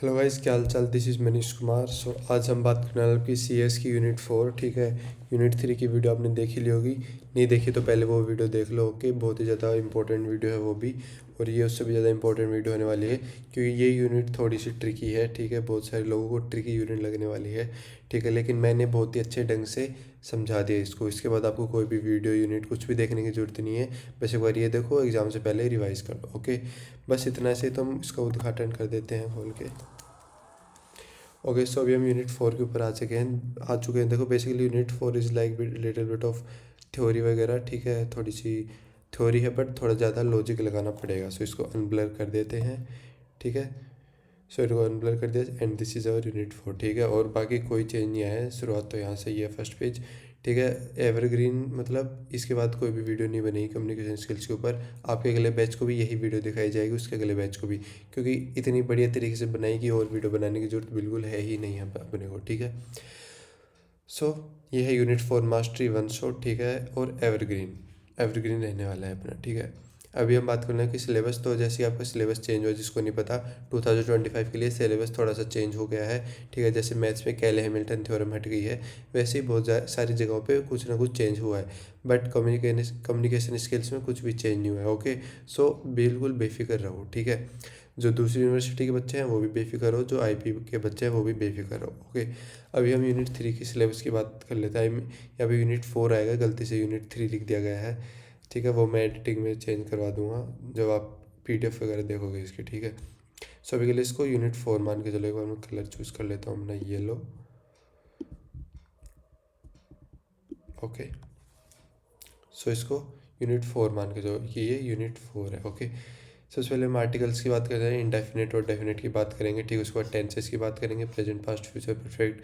Hello guys, क्या हाल चाल। This is Manish Kumar. So आज हम बात करने वाले की CS की यूनिट 4। ठीक है, यूनिट 3 की वीडियो आपने देखी ली होगी। नहीं देखी तो पहले वो वीडियो देख लो। ओके, बहुत ही ज़्यादा इंपॉर्टेंट वीडियो है वो भी, और ये उससे भी ज़्यादा इंपॉर्टेंट वीडियो होने वाली है क्योंकि ये यूनिट थोड़ी सी ट्रिकी है। ठीक है, बहुत सारे लोगों को ट्रिकी यूनिट लगने वाली है। ठीक है, लेकिन मैंने बहुत ही अच्छे ढंग से समझा दिया इसको। इसके बाद आपको कोई भी वीडियो यूनिट कुछ भी देखने की ज़रूरत नहीं है। बस एक बार ये देखो, एग्ज़ाम से पहले रिवाइज़ कर लो। ओके, बस इतना से तो हम इसका उद्घाटन कर देते हैं खोल के। ओके, सो अभी हम यूनिट 4 के ऊपर आ चुके हैं। देखो, basically unit 4 is like little bit of theory वगैरह। ठीक है, थोड़ी सी थ्योरी है बट थोड़ा ज़्यादा लॉजिक लगाना पड़ेगा। सो इसको अनब्लर कर देते हैं। ठीक है, सो इसको अनब्लर कर दिया and this is our unit 4। ठीक है, और बाकी कोई चेंज नहीं आया है। शुरुआत तो यहाँ से ही है, फर्स्ट पेज। ठीक है, एवरग्रीन मतलब इसके बाद कोई भी वीडियो नहीं बनेगी कम्युनिकेशन स्किल्स के ऊपर। आपके अगले बैच को भी यही वीडियो दिखाई जाएगी, उसके अगले बैच को भी, क्योंकि इतनी बढ़िया तरीके से बनाएगी और वीडियो बनाने की जरूरत बिल्कुल है ही नहीं अपने को। ठीक है, सो ये है यूनिट 4 मास्टरी वन शॉट। ठीक है, और एवरग्रीन एवरग्रीन रहने वाला है अपना। ठीक है, अभी हम बात कर रहे हैं कि सिलेबस। तो जैसे आपका सिलेबस चेंज हुआ, जिसको नहीं पता, 2025 के लिए सिलेबस थोड़ा सा चेंज हो गया है। ठीक है, जैसे मैथ्स में कैले हैमिल्टन थ्योरम हट गई है, वैसे ही बहुत सारी जगहों पे कुछ ना कुछ चेंज हुआ है। बट कम्युनिकेशन स्किल्स में कुछ भी चेंज नहीं हुआ है। ओके, सो बिल्कुल बेफिक्र रहो। ठीक है, जो दूसरी यूनिवर्सिटी के बच्चे हैं वो भी बेफिक्र हो, जो IP के बच्चे हैं वो भी बेफिक्र हो। ओके, अभी हम यूनिट 3 की सिलेबस की बात कर लेते हैं। यहाँ पे यूनिट 4 आएगा, गलती से यूनिट 3 लिख दिया गया है। ठीक है, वो मैं एडिटिंग में चेंज करवा दूंगा जब आप PDF वगैरह देखोगे इसके। ठीक है, सो अभी के लिए इसको यूनिट 4 मान के चलो। एक बार मैं कलर चूज़ कर लेता हूँ अपना येलो। ओके, सो इसको यूनिट 4 मान के चलो कि ये यूनिट 4 है। ओके, सबसे पहले हम आर्टिकल्स की बात कर रहे हैं, इंडेफिनिट और डेफिनेट की बात करेंगे। ठीक है, उसके बाद टेंसेस की बात करेंगे, present past future perfect,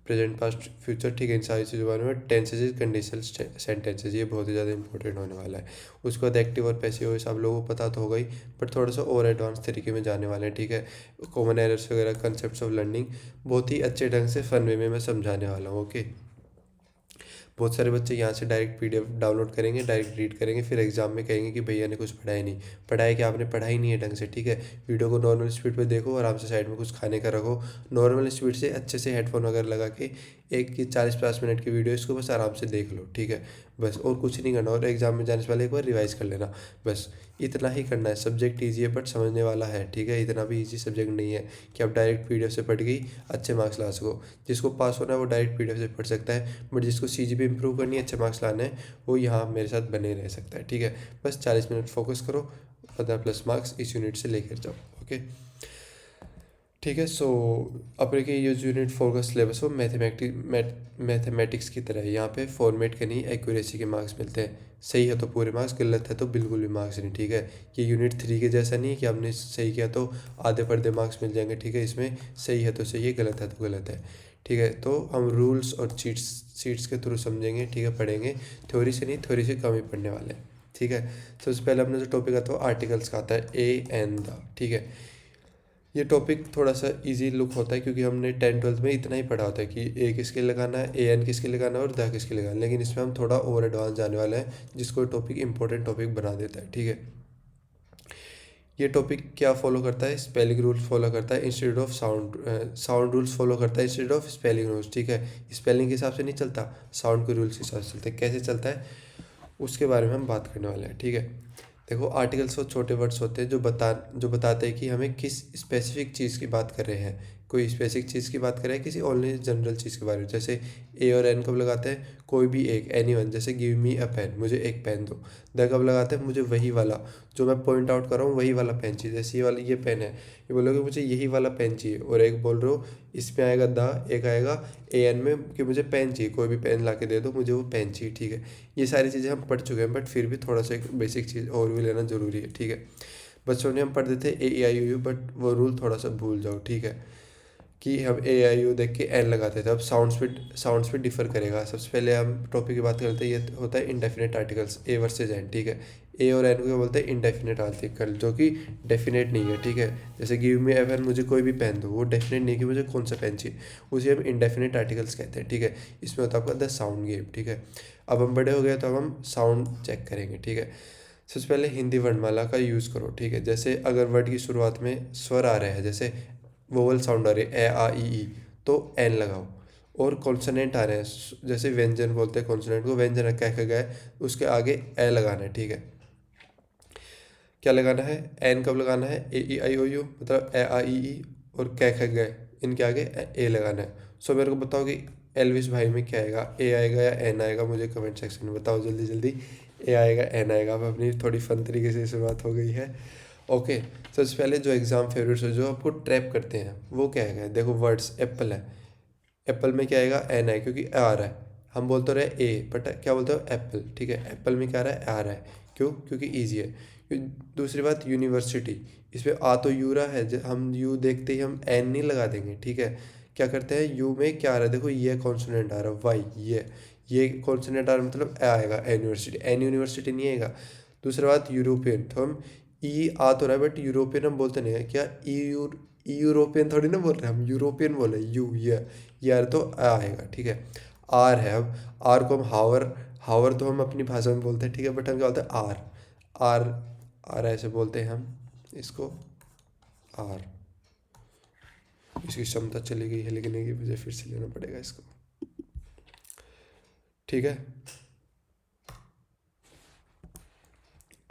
present past future. ठीक है, इन सारी चीज़ों के बारे में। टेंसेज इज कंडीशनल सेंटेंसेज, ये बहुत ही ज़्यादा इंपॉर्टेंट होने वाला है। उसके बाद एक्टिव और पैसिव वॉइस आप लोगों को पता तो होगा ही, बट थोड़ा सा और एडवांस तरीके में जाने वाले हैं। ठीक है, कॉमन एरर्स वगैरह, कंसेप्ट ऑफ लर्निंग बहुत ही अच्छे ढंग से फन वे में मैं समझाने वाला हूँ। ओके, बहुत सारे बच्चे यहाँ से डायरेक्ट PDF डाउनलोड करेंगे, डायरेक्ट रीड करेंगे, फिर एग्जाम में कहेंगे कि भैया ने कुछ पढ़ाया नहीं। पढ़ाया कि आपने पढ़ाई नहीं है ढंग से। ठीक है, वीडियो को नॉर्मल स्पीड पे देखो, आराम से साइड में कुछ खाने का रखो, नॉर्मल स्पीड से अच्छे से हेडफोन वगैरह लगा के एक 40-50 मिनट की वीडियो इसको बस आराम से देख लो। ठीक है, बस और कुछ नहीं करना, और एग्जाम में जाने से पहले एक बार रिवाइज कर लेना। बस इतना ही करना है। सब्जेक्ट ईजी है बट समझने वाला है। ठीक है, इतना भी ईजी सब्जेक्ट नहीं है कि आप डायरेक्ट PDF से पढ़ गई अच्छे मार्क्स ला सको। जिसको पास होना है वो डायरेक्ट PDF से पढ़ सकता है, बट जिसको CGP इंप्रूव करनी है, अच्छे मार्क्स लाने हैं, वो यहाँ मेरे साथ बने रह सकता है। ठीक है, बस 40 मिनट फोकस करो, 15+ मार्क्स इस यूनिट से लेकर जाओ। ओके, ठीक है, सो अपने के ये जो यूनिट 4 का सिलेबस हो मैथमेटिक्स की तरह है। यहाँ पे फॉर्मेट के नहीं, एक्यूरेसी के मार्क्स मिलते हैं। सही है तो पूरे मार्क्स, गलत है तो बिल्कुल भी मार्क्स नहीं। ठीक है, ये यूनिट 3 के जैसा नहीं है कि आपने सही किया तो आधे पर्दे मार्क्स मिल जाएंगे। ठीक है, इसमें सही है तो सही है, गलत है तो गलत है। ठीक है, तो हम रूल्स और चीट्स के थ्रू समझेंगे। ठीक है, पढ़ेंगे, थ्योरी से नहीं, थ्योरी से कम ही पढ़ने वाले हैं। ठीक है, सबसे पहले अपना जो टॉपिक आता है वो आर्टिकल्स का आता है, ए एंड द। ठीक है, ये टॉपिक थोड़ा सा इजी लुक होता है क्योंकि हमने 10th-12th में इतना ही पढ़ा होता है कि ए किसके लगाना है, AN किसके लगाना है और द किसके लगाना है। लेकिन इसमें हम थोड़ा और एडवांस जाने वाले हैं, जिसको टॉपिक इंपॉर्टेंट टॉपिक बना देता है। ठीक है, ये टॉपिक क्या फॉलो करता है, स्पेलिंग रूल्स फॉलो करता है instead of sound rules follow करता है इंस्टेड ऑफ स्पेलिंग रूल्स। ठीक है, स्पेलिंग के हिसाब से नहीं चलता, साउंड के रूल्स के हिसाब से चलता है। कैसे चलता है उसके बारे में हम बात करने वाले हैं। ठीक है, देखो, आर्टिकल्स वो छोटे वर्ड्स होते हैं जो बताते हैं कि हमें किस स्पेसिफिक चीज़ की बात कर रहे हैं। कोई स्पेसिफिक चीज़ की बात कर रहे हैं, किसी ओनली जनरल चीज़ के बारे में। जैसे ए और एन कब लगाते हैं, कोई भी एक, एनीवन। जैसे गिव मी अ पेन, मुझे एक पेन दो। द कब लगाते हैं, मुझे वही वाला जो मैं पॉइंट आउट कर रहा हूँ वही वाला पेन चाहिए। जैसे ये वाला, ये पेन है, ये बोलोगे मुझे यही वाला पेन चाहिए, और एक बोल रहे हो इसमें आएगा द, एक आएगा AN में कि मुझे पेन चाहिए, कोई भी पेन ला के दे दो, मुझे वो पेन चाहिए। ठीक है, ये सारी चीज़ें हम पढ़ चुके हैं, बट फिर भी थोड़ा सा एक बेसिक चीज़ और भी लेना ज़रूरी है। ठीक है, बच्चों ने हम पढ़ देते AEIOU, बट वो रूल थोड़ा सा भूल जाओ। ठीक है, कि हम AIOU देख के एन लगाते थे। अब साउंड्स पे डिफर करेगा। सबसे पहले हम टॉपिक की बात करते हैं, ये होता है indefinite articles, a versus an. ठीक है, ए और एन को क्या बोलते हैं, इंडेफिनेट आर्टिकल, जो कि डेफिनेट नहीं है। ठीक है, जैसे गिव मी ए पेन, मुझे कोई भी पेन दो, वो डेफिनेट नहीं कि मुझे कौन सा पेन चाहिए, उसे हम इंडेफिनेट आर्टिकल्स कहते हैं। ठीक है, इसमें होता है आपका द साउंड गेम। ठीक है, अब हम बड़े हो गए तो अब हम साउंड चेक करेंगे। ठीक है, सबसे पहले हिंदी वर्णमाला का यूज़ करो। ठीक है, जैसे अगर वर्ड की शुरुआत में स्वर आ रहे हैं, जैसे वोवल साउंड आ रही है ए आ ई तो एन लगाओ। और कॉन्सोनेंट आ रहे हैं, जैसे व्यंजन बोलते हैं कॉन्सोनेंट को, व्यंजन कह के गए उसके आगे ए लगाना है, ठीक है। क्या लगाना है, एन कब लगाना है, ए ई आई ओ यू मतलब ए आ ई और कह के गए इनके आगे ए लगाना है। सो मेरे को बताओ कि एलविस भाई में क्या आएगा, ए आएगा या एन आएगा, मुझे कमेंट सेक्शन में बताओ जल्दी जल्दी। ए आएगा एन आएगा। अब अपनी थोड़ी फन तरीके से शुरुआत हो गई है। ओके, सबसे पहले जो एग्जाम फेवरेट्स जो आपको ट्रैप करते हैं वो क्या आएगा, देखो वर्ड्स एप्पल है, एप्पल में क्या आएगा, एन है क्योंकि आ रहा है। हम बोलते रहे ए बट क्या बोलते हो एप्पल, ठीक है। एप्पल में क्या आ रहा है, आ रहा है, क्यों, क्योंकि ईजी है। दूसरी बात यूनिवर्सिटी, इसमें आ तो यू रहा है, हम यू देखते ही हम एन नहीं लगा देंगे, ठीक है। क्या करते हैं, यू में क्या आ रहा है, देखो ये कॉन्सोनेंट आ रहा है वाई, ये कॉन्सोनेंट आ रहा है मतलब ए आएगा, यूनिवर्सिटी, एन यूनिवर्सिटी नहीं आएगा। दूसरी बात यूरोपियन, तो हम ई आ तो रहा है बट यूरोपियन हम बोलते नहीं है, क्या यूरोपियन थोड़ी ना बोल रहे हैं हम, यूरोपियन बोले यू ये आर तो आएगा, ठीक है। आर है, अब आर को हम हावर, हावर तो हम अपनी भाषा में बोलते हैं, ठीक है, बट हम क्या बोलते हैं आर, आर, आर ऐसे बोलते हैं हम इसको आर। इसकी क्षमता चली गई है लिखने की, मुझे फिर से लेना पड़ेगा इसको, ठीक है।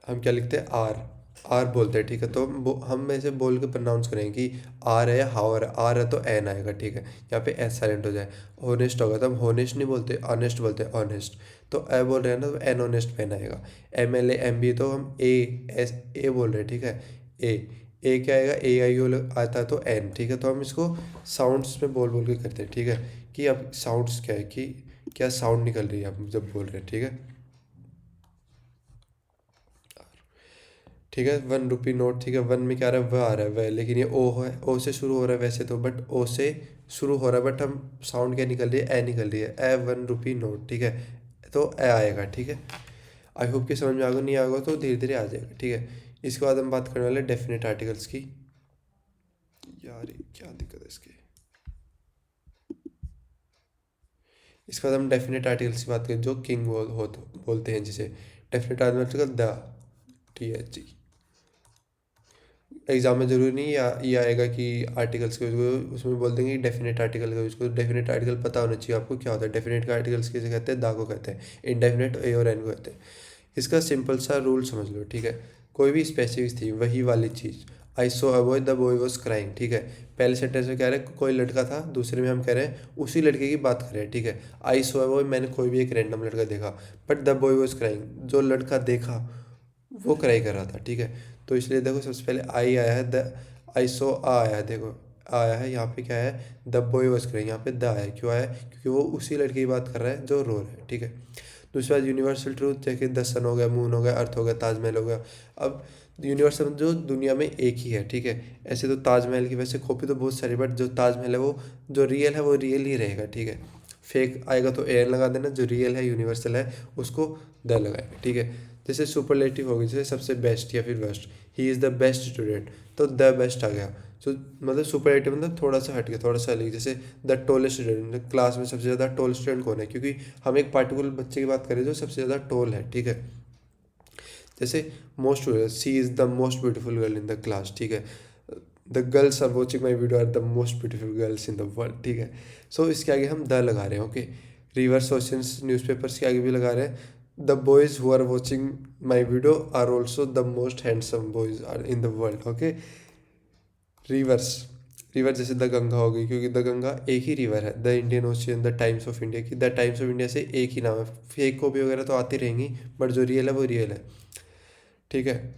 हम क्या लिखते हैं, आर, आर बोलते हैं, ठीक है। तो हम ऐसे बोल के प्रोनाउंस करेंगे कि आर है हावर, आर है तो एन आएगा, ठीक है। यहाँ पे एस साइलेंट हो जाए। होनेस्ट होगा तो हम होनेस्ट नहीं बोलते, ऑनेस्ट बोलते हैं, ऑनेस्ट। तो ए बोल रहे हैं ना तो एन ऑनेस्ट पेन आएगा। M L A M B तो हम ए एस ए बोल रहे हैं, ठीक है। ए क्या आएगा, ए आई ओ आता है तो एन, ठीक है। तो हम इसको साउंड्स में बोल बोल के करते हैं, ठीक है। कि अब साउंड्स क्या है कि क्या साउंड निकल रही है हम जब बोल रहे हैं, ठीक है। ठीक है, 1 रुपी नोट, ठीक है। वन में क्या आ रहा है, वह आ रहा है वह, लेकिन ये ओ है, ओ से शुरू हो रहा है वैसे तो, बट ओ से शुरू हो रहा है, बट हम साउंड क्या निकल रही है, ए निकल रही है, ए 1 रुपी नोट, ठीक है। तो ए आएगा, ठीक है। आई होप कि समझ में आएगा, नहीं आएगा तो धीरे धीरे आ जाएगा, ठीक है। इसके बाद हम बात करने वाले डेफिनेट आर्टिकल्स की। यार ये क्या दिक्कत है इसकी। इसके बाद हम डेफिनेट आर्टिकल्स की बात करें, जो किंग बोलते हैं जिसे। Definite article the, T H G. Exam में जरूरी नहीं ये आएगा कि आर्टिकल्स के उसमें बोल देंगे डेफिनेट आर्टिकल का उसको, डेफिनेट आर्टिकल पता होना चाहिए आपको क्या होता है। डेफिनेट का आर्टिकल्स किसे कहते हैं, दा को कहते हैं। इनडेफिनेट ए और एन को कहते हैं। इसका सिंपल सा रूल समझ लो, ठीक है। कोई भी स्पेसिफिक थी वही वाली चीज़, I saw a boy the boy was crying, ठीक है। पहले सेंटेंस में कह रहे हैं कोई लड़का था, दूसरे में हम कह रहे हैं उसी लड़के की बात कर रहे हैं, ठीक है। आई सो अ बॉय, मैंने कोई भी एक रैंडम लड़का देखा, but the boy was crying, जो लड़का देखा वो क्राई कर रहा था, ठीक है। तो इसलिए देखो सबसे पहले आई आया है, द आई सो आ आया है, देखो आया है, यहाँ पे क्या है, द बॉय वॉज क्राइंग, यहाँ पे द आया है, क्यों आया है, क्योंकि वो उसी लड़के की बात कर रहा है जो रो रहा है, ठीक है। दूसरी बात यूनिवर्सल ट्रूथ, जैसे द सन हो गया, मून हो गया, अर्थ हो गया, ताजमहल हो गया। अब यूनिवर्सल जो दुनिया में एक ही है, ठीक है। ऐसे तो ताजमहल की वैसे कॉपी तो बहुत सारी, बट जो ताजमहल है वो जो रियल है वो रियल ही रहेगा, ठीक है। फेक आएगा तो एन लगा देना, जो रियल है यूनिवर्सल है उसको द लगाएगा, ठीक है। जैसे सुपरलेटिव हो गई, जैसे सबसे बेस्ट या फिर best, he is the best student, तो द बेस्ट आ गया। तो मतलब सुपरलेटिव मतलब थोड़ा सा हट गया, थोड़ा सा अलग। जैसे द टोलेस्ट स्टूडेंट, क्लास में सबसे ज़्यादा टोल स्टूडेंट कौन है, क्योंकि हम एक पार्टिकुलर बच्चे की बात करें जो सबसे ज़्यादा टोल है, ठीक है। जैसे most, she is the most beautiful girl in the class, ठीक है। The girls are watching my video are the most beautiful girls in the world, ठीक है। सो इसके आगे हम द लगा रहे हैं, ओके। रिवर्स ओशंस न्यूज़पेपर्स के आगे भी लगा रहे हैं, the boys who are watching my video are also the most handsome boys are in the world, okay. Rivers, river जैसे द गंगा हो गई, क्योंकि द गंगा एक ही रिवर है। The Indian Ocean, the Times of India की, द टाइम्स ऑफ इंडिया से एक ही नाम है। फेक कॉपी वगैरह तो आती रहेंगी, बट जो रियल है वो रियल है, ठीक है।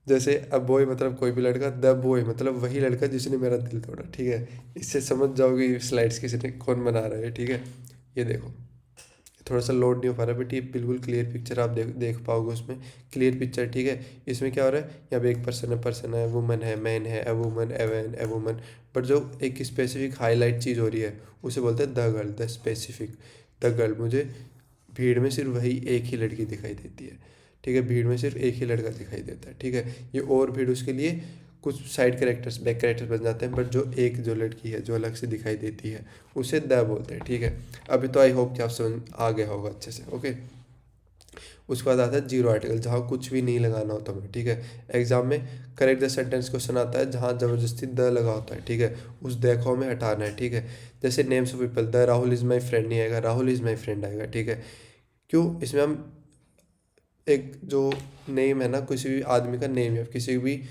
जैसे अब बॉय मतलब कोई भी लड़का, द बॉय मतलब वही लड़का जिसने मेरा दिल तोड़ा, ठीक है। इससे समझ जाओगे स्लाइड्स किसी ने कौन बना रहा है, ठीक है। ये देखो थोड़ा सा लोड नहीं हो पा रहा, बट ये बिल्कुल क्लियर पिक्चर आप देख पाओगे उसमें, क्लियर पिक्चर, ठीक है। इसमें क्या हो रहा है, यहाँ पे एक पर्सन है, वुमन है, मैन है, a woman, a van, a woman. But जो एक स्पेसिफिक हाईलाइट चीज़ हो रही है उसे बोलते हैं the girl, the specific, the girl. मुझे भीड़ में सिर्फ वही एक ही लड़की दिखाई देती है, ठीक है। भीड़ में सिर्फ एक ही लड़का दिखाई देता है, ठीक है। ये और भीड़ उसके लिए कुछ साइड कैरेक्टर्स, बैक कैरेक्टर्स बन जाते हैं, बट जो एक जो लड़की है जो अलग से दिखाई देती है उसे द बोलते हैं, ठीक है। अभी तो आई होप कि आप समझ आ गया होगा अच्छे से, ओके। उसके बाद आता है जीरो आर्टिकल, जहाँ कुछ भी नहीं लगाना होता हमें, ठीक है। एग्जाम में करेक्ट द सेंटेंस क्वेश्चन आता है जहाँ ज़बरदस्ती द लगा होता है, ठीक है, उस द को हमें हटाना है, ठीक है। जैसे names of people, the Rahul is my friend नहीं आएगा, राहुल इज़ माई फ्रेंड आएगा, ठीक है। क्यों? इसमें हम एक जो नेम है ना, किसी भी आदमी का नेम है, किसी भी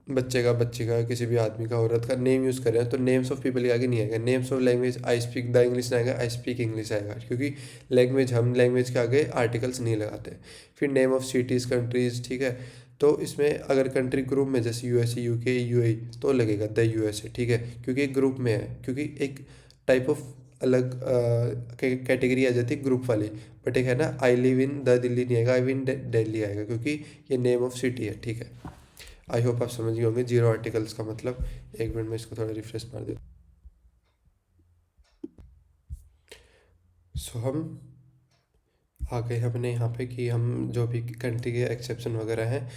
बच्चे का, बच्ची का, किसी भी आदमी का, औरत का नेम यूज़ कर रहे हैं तो नेम्स ऑफ पीपल के आगे नहीं आएगा। Names of language, I speak the English नहीं आएगा, आई स्पीक इंग्लिश आएगा, क्योंकि लैंग्वेज, हम लैंग्वेज के आगे आर्टिकल्स नहीं लगाते। फिर नेम ऑफ सिटीज़, कंट्रीज़, ठीक है। तो इसमें अगर कंट्री ग्रुप में जैसे यूएसए, यूके, यूएई तो लगेगा द यूएसए, ठीक है, क्योंकि एक ग्रुप में है, क्योंकि एक टाइप ऑफ अलग कैटेगरी आ जाती है ग्रुप वाली। बट एक है ना, I live in the Delhi नहीं आएगा, आई लिव इन दिल्ली आएगा, क्योंकि ये नेम ऑफ सिटी है, ठीक है। आई होप आप समझ गए होंगे जीरो आर्टिकल्स का मतलब। एक मिनट में इसको थोड़ा रिफ्रेश मार देता। सो हम आ गए हमने यहाँ पे कि हम जो भी कंट्री के एक्सेप्शन वगैरह हैं,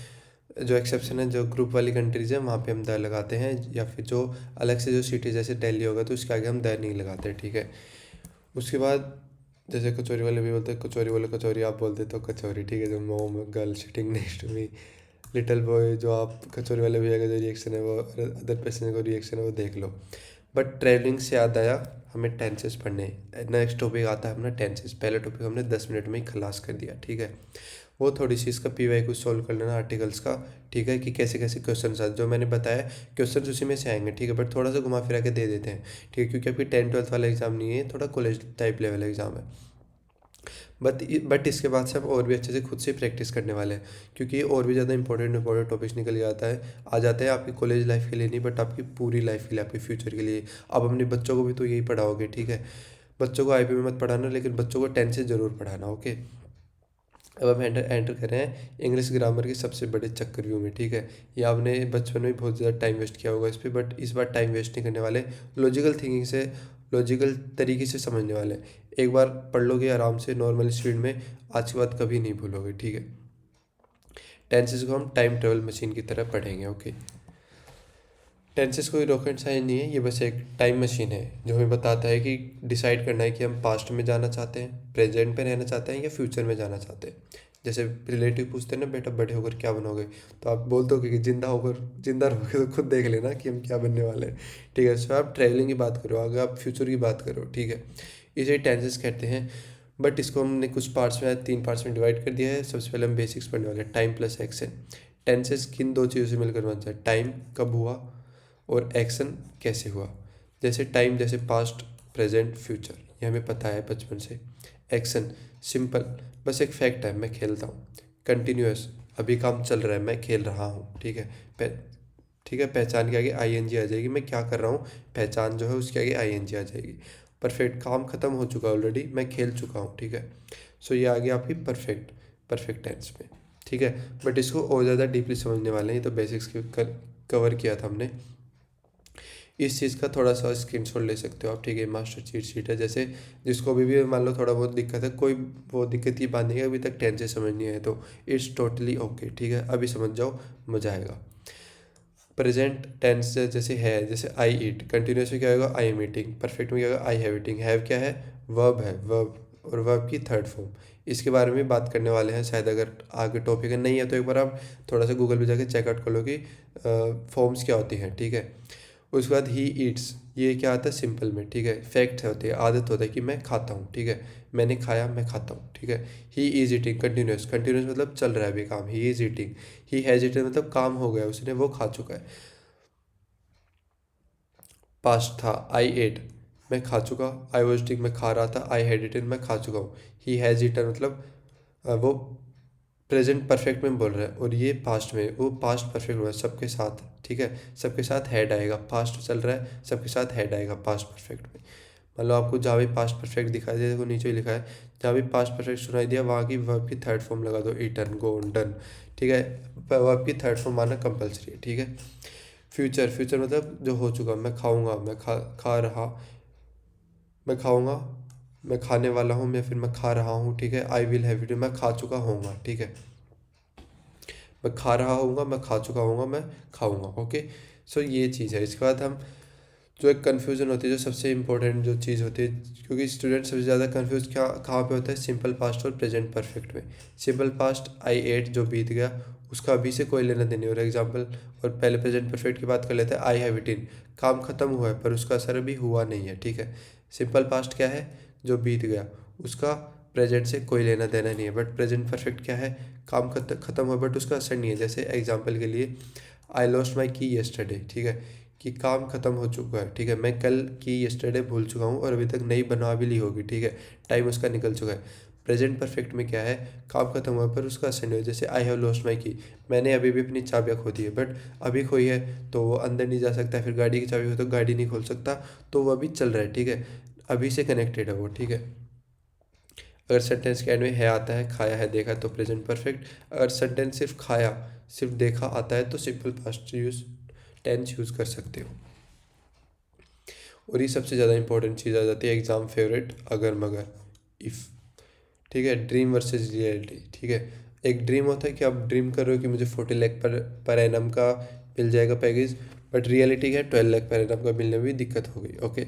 जो एक्सेप्शन है जो ग्रुप वाली कंट्रीज़ है वहाँ पे हम द लगाते हैं, या फिर जो अलग से जो सिटी जैसे दिल्ली होगा तो उसके आगे हम द नहीं लगाते, ठीक है। उसके बाद जैसे कचौरी वाले भी बोलते हैं, कचौरी बोले कचौरी, आप बोलते तो कचौरी, ठीक है। जो mom girl sitting next to me, little boy, जो आप कचौरी वाले भैया का जो रिएक्शन है वो, अदर पैसेंजर का रिएक्शन है वो देख लो। बट ट्रैवलिंग से याद आया, हमें टेंसेस पढ़ने। नेक्स्ट टॉपिक आता है अपना टेंसेस। पहले टॉपिक हमने 10 मिनट में ही खलास कर दिया, ठीक है। वो थोड़ी सी इसका पीवाई को सॉल्व कर लेना आर्टिकल्स का, ठीक है, कि कैसे कैसे क्वेश्चन आते, जो मैंने बताया क्वेश्चन उसी में से आएंगे, ठीक है। बट थोड़ा सा घुमा फिरा के दे देते हैं, ठीक है, क्योंकि अभी 10-12 वाला एग्जाम नहीं है, थोड़ा कॉलेज टाइप लेवल एग्जाम है। बट इसके बाद से आप और भी अच्छे से खुद से प्रैक्टिस करने वाले हैं, क्योंकि ये और भी ज़्यादा इंपॉर्टेंट टॉपिक्स निकल जाता है, आ जाते हैं आपकी कॉलेज लाइफ के लिए नहीं, बट आपकी पूरी लाइफ के लिए, आपके फ्यूचर के लिए। अब अपने बच्चों को भी तो यही पढ़ाओगे, ठीक है। बच्चों को आईपी में मत पढ़ाना, लेकिन बच्चों को टेंसेस ज़रूर पढ़ाना, ओके। अब हम एंटर कर रहे हैं इंग्लिश ग्रामर के सबसे बड़े चक्रव्यूह में, ठीक है। ये आपने बचपन में बहुत ज़्यादा टाइम वेस्ट किया होगा इस पर, बट इस बार टाइम वेस्ट नहीं करने वाले, लॉजिकल थिंकिंग से, लॉजिकल तरीके से समझने वाले। एक बार पढ़ लोगे आराम से नॉर्मल स्पीड में, आज के बाद कभी नहीं भूलोगे, ठीक है। टेंसेस को हम टाइम ट्रेवल मशीन की तरह पढ़ेंगे, ओके। टेंसेस कोई रॉकेट साइंस नहीं है, ये बस एक टाइम मशीन है जो हमें बताता है कि डिसाइड करना है कि हम पास्ट में जाना चाहते हैं, प्रेजेंट में रहना चाहते हैं, या फ्यूचर में जाना चाहते हैं। जैसे रिलेटिव पूछते हैं ना, बेटा बड़े होकर क्या बनोगे, तो आप बोल दो कि जिंदा रहोगे तो खुद देख लेना कि हम क्या बनने वाले हैं, ठीक है। सो आप ट्रैवलिंग की बात करो, अगर आप फ्यूचर की बात करो, ठीक है, इसे टेंसेस कहते हैं। बट इसको हमने कुछ पार्ट्स में, 3 पार्ट्स में डिवाइड कर दिया है। सबसे पहले हम बेसिक्स पढ़ने वाले हैं, टाइम प्लस एक्शन। टेंसेस किन दो चीज़ों से मिलकर बनता है, टाइम कब हुआ और एक्शन कैसे हुआ। जैसे टाइम, जैसे पास्ट, प्रेजेंट, फ्यूचर, ये हमें पता है बचपन से। एक्शन सिंपल, बस एक फैक्ट है, मैं खेलता हूँ। कंटिन्यूअस, अभी काम चल रहा है, मैं खेल रहा हूँ, ठीक है। ठीक है, पहचान के आगे आईएनजी आ जाएगी, मैं क्या कर रहा हूँ, पहचान जो है उसके आगे आईएनजी आ जाएगी। परफेक्ट, काम खत्म हो चुका ऑलरेडी, मैं खेल चुका हूँ, ठीक है। सो ये आ गया आपकी परफेक्ट टेंस में, ठीक है। बट इसको और ज़्यादा डीपली समझने वाले हैं, तो बेसिक्स कवर किया था हमने। इस चीज़ का थोड़ा सा स्क्रीनशॉट ले सकते हो आप, ठीक है। मास्टर चीट शीट है, जैसे जिसको भी मान लो थोड़ा बहुत दिक्कत है, कोई वो दिक्कत की बात नहीं है, अभी तक टेंस समझ नहीं आए तो इट्स टोटली ओके, ठीक है। अभी समझ जाओ, मज़ा आएगा। प्रेजेंट टेंस जैसे है, जैसे आई ईट, कंटिन्यूस में क्या होगा, आई एम ईटिंग। परफेक्ट में क्या होगा, आई हैव ईटिंग। हैव क्या है, वर्ब है, वर्ब, और वर्ब की थर्ड फॉर्म। इसके बारे में बात करने वाले हैं शायद, अगर आगे टॉपिक है, नहीं है तो एक बार आप थोड़ा सा गूगल पे जाके चेकआउट कर लो कि फॉर्म्स क्या होती हैं, ठीक है। उसके बाद ही ईट्स, ये क्या आता है सिंपल में, ठीक है। फैक्ट होती है, आदत होता है कि मैं खाता हूँ, ठीक है। मैंने खाया, मैं खाता हूँ, ठीक है। He is eating, continuous, continuous मतलब चल रहा है अभी काम, he is eating. He has eating मतलब काम हो गया, उसने वो खा चुका है। पास्ट था, आई एट, मैं खा चुका। आई वॉज ईटिंग, मैं खा रहा था। आई हैड ईटन, मैं खा चुका हूँ। ही हैज़ ईटन मतलब वो प्रेजेंट परफेक्ट में बोल रहा है, और ये पास्ट में, वो पास्ट परफेक्ट हुआ है सबके साथ, ठीक है। सबके साथ हैड आएगा, पास्ट चल रहा है, सबके साथ हैड आएगा पास्ट परफेक्ट में। मतलब आपको जहाँ भी पास्ट परफेक्ट दिखाई दे, देखो नीचे ही लिखा है, जहाँ भी पास्ट परफेक्ट सुनाई दिया वहाँ की वर्ब की थर्ड फॉर्म लगा दो, ईटन, गोन, डन, ठीक है। वर्ब की थर्ड फॉर्म आना कंपलसरी है, ठीक है। फ्यूचर, फ्यूचर मतलब जो हो चुका, मैं खाऊंगा, मैं खा रहा, मैं खाऊंगा, मैं खाने वाला हूँ, या फिर मैं खा रहा हूँ, ठीक है। आई विल हैव इट, मैं खा चुका होऊंगा, ठीक है। मैं खा रहा हूँगा, मैं खा चुका हूँगा, मैं खाऊंगा, ओके। सो ये चीज़ है। इसके बाद हम जो एक कन्फ्यूज़न होती है, जो सबसे इम्पोर्टेंट जो चीज़ होती है, क्योंकि स्टूडेंट सबसे ज़्यादा कन्फ्यूज क्या कहाँ पे होता है, सिंपल पास्ट और प्रेजेंट परफेक्ट में। सिंपल पास्ट आई एट जो बीत गया उसका अभी से कोई लेना देनी, और एग्जाम्पल और पहले प्रेजेंट परफेक्ट की बात कर लेते हैं, आई हैव इटिन, काम खत्म हुआ है पर उसका असर अभी हुआ नहीं है, ठीक है। सिंपल पास्ट क्या है, जो बीत गया उसका प्रेजेंट से कोई लेना देना नहीं है। बट प्रेजेंट परफेक्ट क्या है, काम खत्म हुआ बट उसका असर नहीं है। जैसे एग्जाम्पल के लिए आई लॉस्ट माई की येस्टरडे, ठीक है, कि काम खत्म हो चुका है, ठीक है, मैं कल की येस्टरडे भूल चुका हूँ और अभी तक नई बनवा भी ली होगी, ठीक है, टाइम उसका निकल चुका है। प्रेजेंट परफेक्ट में क्या है, काम खत्म हुआ पर उसका असर नहीं हुआ। जैसे आई हैव लॉस्ट माई की, मैंने अभी भी अपनी चाबियाँ खो दी है, बट अभी खोई है तो वो अंदर नहीं जा सकता, फिर गाड़ी की चाबी हो तो गाड़ी नहीं खोल सकता, तो वो अभी चल रहा है, ठीक है, अभी से कनेक्टेड है वो, ठीक है। अगर सेंटेंस के एंड में है आता है, खाया है देखा, तो प्रेजेंट परफेक्ट। अगर सेंटेंस सिर्फ खाया सिर्फ देखा आता है तो simple past use tense use कर सकते हो। और ये सबसे ज़्यादा इंपॉर्टेंट चीज़ आ जाती है एग्ज़ाम फेवरेट, अगर मगर, इफ़, ठीक है, ड्रीम वर्सेस रियलिटी, ठीक है। एक ड्रीम होता है कि आप ड्रीम कर रहे हो कि मुझे 40 लाख पर एनम का मिल जाएगा पैकेज, बट रियलिटी क्या है, 12 लाख पर एनम का मिलने में भी दिक्कत हो गई, ओके।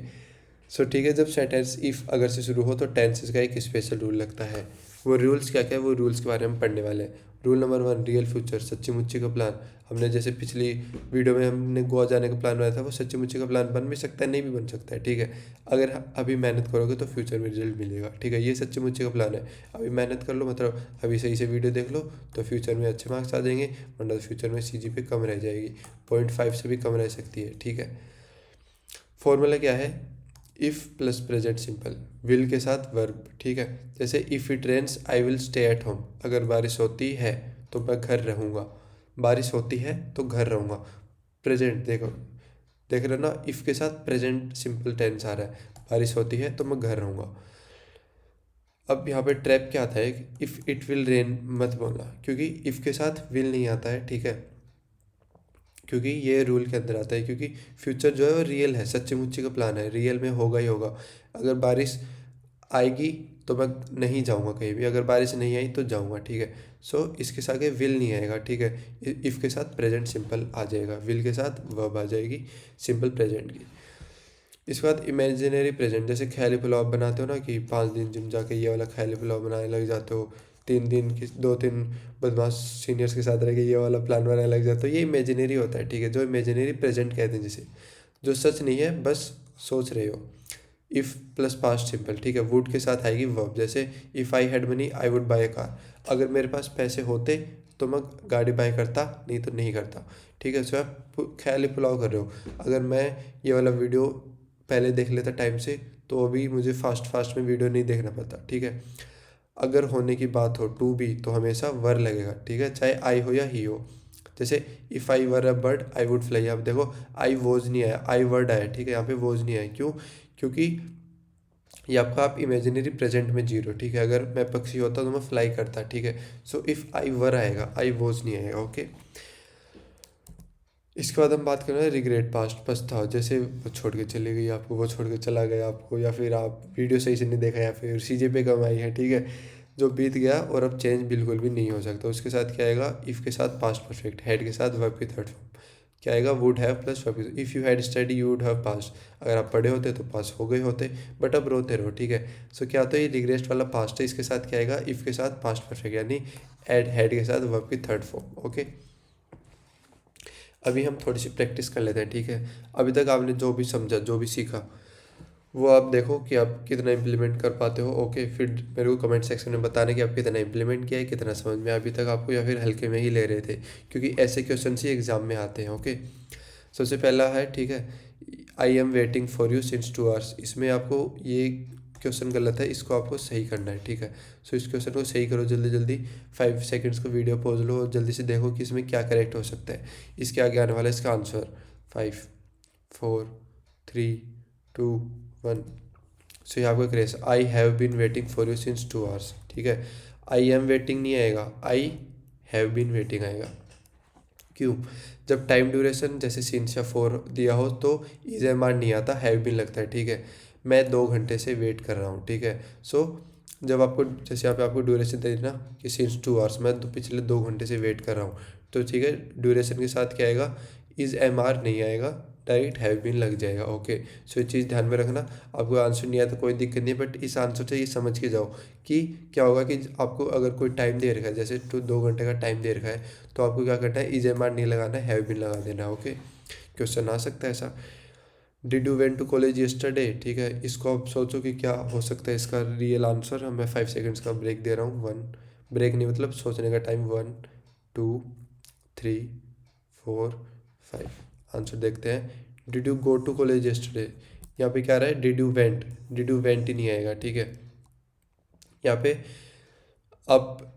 सो ठीक है, जब सेंटेंस इफ़ अगर से शुरू हो तो टेंसेस का एक स्पेशल रूल लगता है। वो रूल्स क्या क्या है, वो रूल्स के बारे में पढ़ने वाले हैं। रूल नंबर 1, रियल फ्यूचर, सच्ची मुच्ची का प्लान। हमने जैसे पिछली वीडियो में हमने गोवा जाने का प्लान बनाया था, वो सच्ची मुच्ची का प्लान बन भी सकता है, नहीं भी बन सकता है, ठीक है। अगर अभी मेहनत करोगे तो फ्यूचर में रिजल्ट मिलेगा, ठीक है, ये सच्ची मुच्ची का प्लान है। अभी मेहनत कर लो, मतलब अभी सही से वीडियो देख लो तो फ्यूचर में अच्छे मार्क्स आ जाएंगे, वरना फ्यूचर में CGPA कम रह जाएगी, 0.5 से भी कम रह सकती है, ठीक है। फॉर्मूला क्या है, if plus present simple, will के साथ वर्ब, ठीक है। जैसे if it rains I will stay at home, अगर बारिश होती है तो मैं घर रहूँगा, बारिश होती है तो घर रहूँगा। प्रेजेंट देखो, देख रहे हो ना, इफ़ के साथ प्रेजेंट सिंपल टेंस आ रहा है, बारिश होती है तो मैं घर रहूँगा। अब यहाँ पे ट्रैप क्या आता है, इफ़ इट विल रेन मत बोलना, क्योंकि इफ़ के साथ विल नहीं आता है, ठीक है, क्योंकि ये रूल के अंदर आता है, क्योंकि फ्यूचर जो है वो रियल है, सच्ची मुच्ची का प्लान है, रियल में होगा ही होगा। अगर बारिश आएगी तो मैं नहीं जाऊँगा कहीं भी, अगर बारिश नहीं आई तो जाऊँगा, ठीक है। सो इसके साथ विल नहीं आएगा, ठीक है। इफ़ के साथ प्रेजेंट सिंपल आ जाएगा, विल के साथ वर्ब आ जाएगी सिंपल प्रेजेंट की। इसके बाद इमेजिनरी प्रेजेंट, जैसे ख्याली पुलाव बनाते हो ना, कि 5 दिन जिम जाके ये वाला ख्याली पुलाव बनाने लग जाते हो, 3 दिन की 2 3 बदमाश सीनियर्स के साथ रह के ये वाला प्लान बनाने लग जाते हो, ये इमेजिनरी होता है, ठीक है, जो इमेजिनरी प्रेजेंट कहते हैं जिसे, जो सच नहीं है बस सोच रहे हो। इफ़ प्लस पास्ट सिंपल, ठीक है, वुड के साथ आएगी वर्ब, जैसे if I had money I would buy a car, अगर मेरे पास पैसे होते तो मैं गाड़ी बाय करता, नहीं तो नहीं करता, ठीक है। सो आप ख्याली पुलाव कर रहे हो, अगर मैं ये वाला वीडियो पहले देख लेता टाइम से तो अभी मुझे फास्ट फास्ट में वीडियो नहीं देखना पड़ता, ठीक है। अगर होने की बात हो टू बी तो हमेशा वर लगेगा, ठीक है, चाहे आई हो या ही हो। जैसे if I were a bird I would fly, अब देखो आई वॉज नहीं आया, आई वर्ड आया, ठीक है, यहाँ पे वॉज नहीं आया, क्यों, क्योंकि ये आपका आप इमेजिनरी प्रेजेंट में जी रहे हो, ठीक है। अगर मैं पक्षी होता तो मैं फ्लाई करता, ठीक है। सो इफ़ आई वर आएगा, आई वॉज नहीं आएगा, ओके। इसके बाद हम बात कर रहे हैं रिग्रेट पास्ट, पछतावा, जैसे वो छोड़ के चली गई आपको, वो छोड़ के चला गया आपको, या फिर आप वीडियो सही से नहीं देखा, या फिर CGPA कम आई है, ठीक है, जो बीत गया और अब चेंज बिल्कुल भी नहीं हो सकता। उसके साथ क्या आएगा, इफ़ के साथ पास्ट परफेक्ट, हैड के साथ वर्ब की थर्ड फॉर्म, क्या आएगा, would have plus verb. If you had study you would have pass, अगर आप पढ़े होते तो पास हो गए होते, बट अब रोते रहो, ठीक है। सो क्या होता है, ये रिग्रेट वाला पास्ट है, इसके साथ क्या आएगा, इफ़ के साथ पास्ट परफेक्ट, यानी एड हैड के साथ वर्ब की थर्ड फॉर्म, ओके। अभी हम थोड़ी सी प्रैक्टिस कर लेते हैं, ठीक है। अभी तक आपने जो भी समझा, जो भी सीखा, वो आप देखो कि आप कितना इम्प्लीमेंट कर पाते हो, ओके। फिर मेरे को कमेंट सेक्शन में बताना कि आप कितना इम्प्लीमेंट किया है, कितना समझ में अभी तक आपको, या फिर हल्के में ही ले रहे थे, क्योंकि ऐसे क्वेश्चन ही एग्जाम में आते हैं, ओके। सबसे पहला है, ठीक है, I am waiting for you since 2 hours, इसमें आपको ये क्वेश्चन गलत है, इसको आपको सही करना है, ठीक है। सो इस क्वेश्चन को सही करो जल्दी जल्दी, 5 सेकेंड्स को वीडियो पॉज लो और जल्दी से देखो कि इसमें क्या करेक्ट हो सकता है। इसके आगे आने वाला है इसका आंसर, 5 4 3 2 1। सो ये आपका क्रेस, I have been waiting for you since 2 hours, ठीक है। आई एम वेटिंग नहीं आएगा, आई हैव बीन वेटिंग आएगा, क्यों, जब टाइम ड्यूरेशन जैसे सिंस या 4 दिया हो तो इज एम आर नहीं आता, हैव बीन लगता है, ठीक है। मैं 2 घंटे से वेट कर रहा हूँ, ठीक है। सो जब आपको जैसे यहाँ पे आपको ड्यूरेशन दे देना कि सिंस 2 आवर्स, मैं पिछले 2 घंटे से वेट कर रहा हूँ, तो ठीक है, ड्यूरेशन के साथ क्या आएगा, इज एम आर नहीं आएगा, डायरेक्ट हैव बीन लग जाएगा। ओके, सो ये चीज़ ध्यान में रखना। आपको आंसर नहीं आता कोई दिक्कत नहीं है, बट इस आंसर से ये समझ के जाओ कि क्या होगा कि आपको अगर कोई टाइम दे रखा है, जैसे 2 घंटे का टाइम दे रखा है, तो आपको क्या करना है, इज एम आर नहीं लगाना, हैव बीन लगा देना। ओके, क्वेश्चन आ सकता है ऐसा। Did you went to college yesterday, ठीक है, इसको आप सोचो कि क्या हो सकता है इसका रियल आंसर। मैं 5 सेकेंड्स का ब्रेक दे रहा हूँ। वन, ब्रेक नहीं मतलब सोचने का टाइम। 1 2 3 4 5। आंसर देखते हैं। Did you go to college yesterday, यहाँ पे क्या रहा है, did you went, did you went ही नहीं आएगा, ठीक है। यहाँ पे अब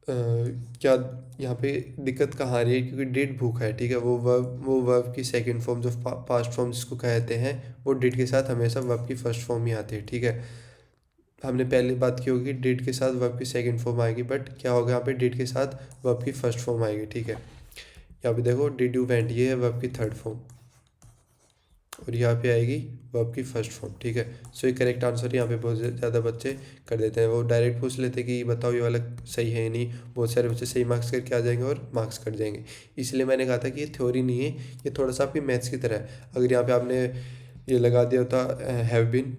क्या, यहाँ पे दिक्कत कहाँ आ रही है, क्योंकि डिड भूखा है, ठीक है, वो वर्ब की सेकंड फॉर्म जो पास्ट फॉर्म जिसको कहते हैं, वो डिड के साथ हमेशा वर्ब की फर्स्ट फॉर्म ही आती है, ठीक है। हमने पहले बात की होगी डिड के साथ वर्ब की सेकंड फॉर्म आएगी, बट क्या होगा यहाँ पे, डिड के साथ वर्ब की फर्स्ट फॉर्म आएगी, ठीक है। यहाँ पे देखो डिड यू वेंट, ये है वर्ब की थर्ड फॉर्म, और यहाँ पे आएगी वर्ब की फर्स्ट फॉर्म, ठीक है। सो ये करेक्ट आंसर यहाँ पे बहुत ज़्यादा बच्चे कर देते हैं। वो डायरेक्ट पूछ लेते कि बताओ ये वाला सही है या नहीं, बहुत सारे बच्चे सही मार्क्स करके आ जाएंगे और मार्क्स कट जाएंगे। इसलिए मैंने कहा था कि ये थ्योरी नहीं है, ये थोड़ा सा आपकी मैथ्स की तरह है। अगर यहाँ पे आपने ये लगा दिया होता हैव बीन,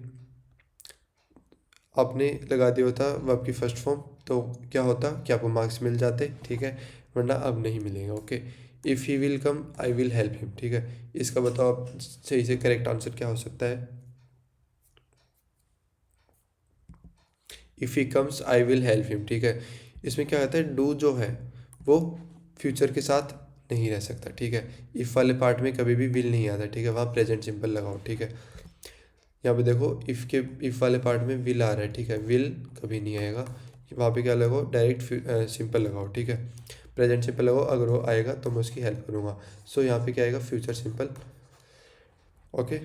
आपने लगा दिया होता वर्ब की फर्स्ट फॉर्म, तो क्या होता कि आपको मार्क्स मिल जाते, ठीक है, वरना अब नहीं मिलेगा। Okay, if he will come I will help him, ठीक है। इसका बताओ आप सही से करेक्ट आंसर क्या हो सकता है। If he comes I will help him, ठीक है। इसमें क्या कहता है, डू जो है वो फ्यूचर के साथ नहीं रह सकता, ठीक है। इफ़ वाले पार्ट में कभी भी विल नहीं आता, ठीक है, वहाँ प्रेजेंट सिंपल लगाओ, ठीक है। यहाँ पे देखो इफ़ वाले पार्ट में विल आ रहा है, ठीक है, विल कभी नहीं आएगा। वहाँ पे क्या लगाओ, डायरेक्ट सिंपल लगाओ, ठीक है। प्रेजेंट सिंपल लगाओ, अगर वो आएगा तो मैं उसकी हेल्प करूँगा। सो यहाँ पे क्या आएगा, फ्यूचर सिंपल। ओके,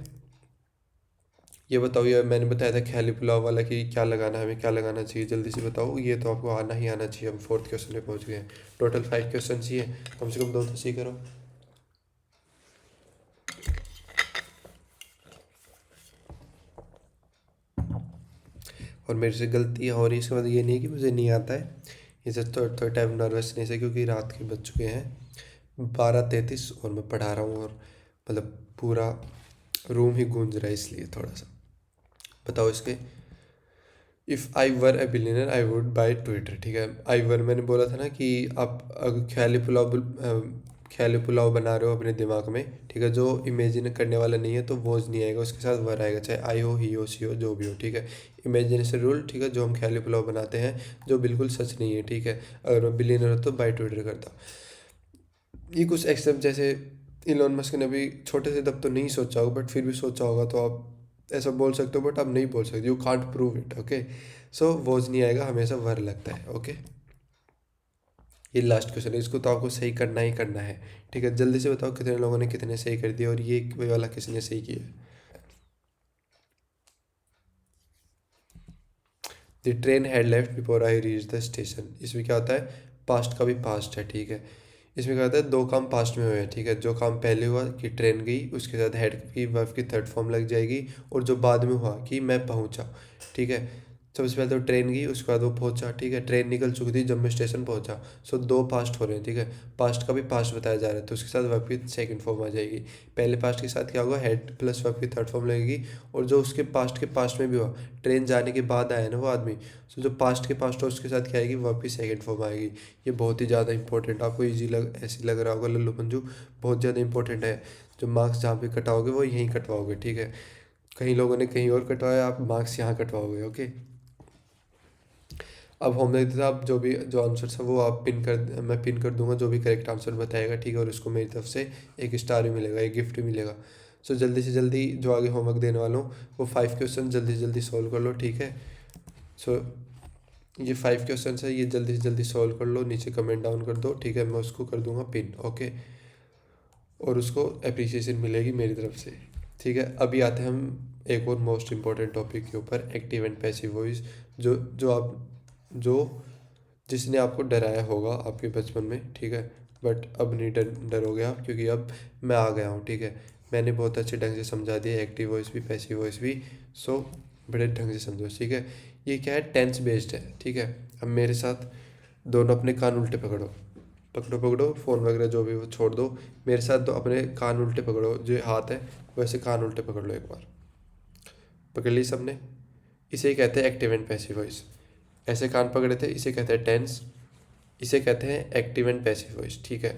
ये बताओ, ये मैंने बताया था ख्याली पुलाव वाला कि क्या लगाना है, हमें क्या लगाना चाहिए, जल्दी से बताओ। ये तो आपको आना ही आना चाहिए। हम फोर्थ क्वेश्चन पे पहुँच गए हैं। टोटल 5 क्वेश्चन ही है, कम से कम 2 तो सही करो। और मेरे से गलतियाँ हो रही है, इसका मतलब ये नहीं है कि मुझे नहीं आता है। ये सब थोड़ा टाइम नर्वसनेस है, क्योंकि रात के बज चुके हैं 12:33 और मैं पढ़ा रहा हूँ, और मतलब पूरा रूम ही गूंज रहा है, इसलिए थोड़ा सा। बताओ इसके। If I were A billionaire I would buy Twitter, ठीक है। आई वर मैंने बोला था ना कि आप अगर ख्याली पुलाव बना रहे हो अपने दिमाग में, ठीक है, जो इमेजिन करने वाला नहीं है तो वोज नहीं आएगा, उसके साथ वर आएगा, चाहे आई हो, ही हो, सी हो, जो भी हो, ठीक है। इमेजिनेशन रूल, ठीक है, जो हम ख्याली पुलाव बनाते हैं, जो बिल्कुल सच नहीं है, ठीक है। अगर मैं बिलियनर होता तो बाय ट्विटर करता। ये कुछ एक्सेप्ट जैसे इलॉन मस्क ने भी छोटे से तब तो नहीं सोचा होगा, बट फिर भी सोचा होगा, तो आप ऐसा बोल सकते हो, बट आप नहीं बोल सकते, you can't prove it. Okay, so was नहीं आएगा, हमेशा वर लगता है। ओके, ये लास्ट क्वेश्चन है, इसको तो आपको सही करना ही करना है, ठीक है। जल्दी से बताओ कितने लोगों ने कितने सही कर दिया, और ये वाला किसने सही किया। The train had left before I reach the station, इसमें क्या होता है, पास्ट का भी पास्ट है, ठीक है। इसमें क्या होता है, दो काम पास्ट में हुए हैं, ठीक है। जो काम पहले हुआ कि ट्रेन गई, उसके साथ हेड की वर्ब की थर्ड फॉर्म लग जाएगी, और जो बाद में हुआ कि मैं पहुंचा, ठीक है। सबसे पहले तो ट्रेन गई, उसके बाद वो पहुंचा, ठीक है। ट्रेन निकल चुकी थी जब मैं स्टेशन पहुंचा। सो दो पास्ट हो रहे हैं, ठीक है। पास्ट का भी पास्ट बताया जा रहा है, तो उसके साथ वर्ब की सेकंड फॉर्म आ जाएगी। पहले पास्ट के साथ क्या होगा, हेड प्लस वर्ब की थर्ड फॉर्म लगेगी, और जो उसके पास्ट में भी हुआ, ट्रेन जाने के बाद आया ना वो आदमी, सो जो पास्ट के पास्ट हो उसके साथ क्या आएगी, वर्ब की सेकंड फॉर्म आएगी। ये बहुत ही ज़्यादा इंपॉर्टेंट, आपको इजी ऐसी लग रहा होगा लल्लू पंजू, बहुत ज़्यादा इंपॉर्टेंट है। जो मार्क्स जहाँ पे कटाओगे वो यहीं कटवाओगे, ठीक है। कहीं लोगों ने कहीं और कटवाया, आप मार्क्स यहाँ कटवाओगे। ओके, अब होमवर्क देता, आप जो भी जो आंसर है वो आप मैं पिन कर दूंगा, जो भी करेक्ट आंसर बताएगा, ठीक है। और उसको मेरी तरफ से एक स्टार भी मिलेगा, एक गिफ्ट भी मिलेगा। सो जल्दी से जल्दी जो आगे होमवर्क देने वाला हूँ, वो 5 क्वेश्चन जल्दी से जल्दी सॉल्व कर लो, ठीक है। सो ये 5 क्वेश्चन है, ये जल्दी से जल्दी सॉल्व कर लो, नीचे कमेंट डाउन कर दो, ठीक है। मैं उसको कर दूंगा पिन, ओके, और उसको अप्रिसिएशन मिलेगी मेरी तरफ से, ठीक है। अभी आते हैं हम एक और मोस्ट इम्पॉर्टेंट टॉपिक के ऊपर, एक्टिव एंड पैसिव वॉइस। जो जो आप जो जिसने आपको डराया होगा आपके बचपन में, ठीक है, बट अब नहीं डरोगे आप, क्योंकि अब मैं आ गया हूँ, ठीक है। मैंने बहुत अच्छे ढंग से समझा दिया, एक्टिव वॉइस भी पैसिव वॉइस भी। सो बड़े ढंग से समझो, ठीक है। ये क्या है, टेंस बेस्ड है, ठीक है। अब मेरे साथ दोनों अपने कान उल्टे पकड़ो। पकड़ो पकड़ो, फ़ोन वगैरह जो भी वो छोड़ दो, मेरे साथ दो, अपने कान उल्टे पकड़ो, जो हाथ है वैसे कान उल्टे पकड़ लो एक बार। पकड़ ली सबने? इसे ही कहते हैं एक्टिव एंड पैसिव वॉइस। ऐसे कान पकड़े थे, इसे कहते हैं टेंस, इसे कहते हैं एक्टिव एंड पैसिव वॉइस। ठीक है,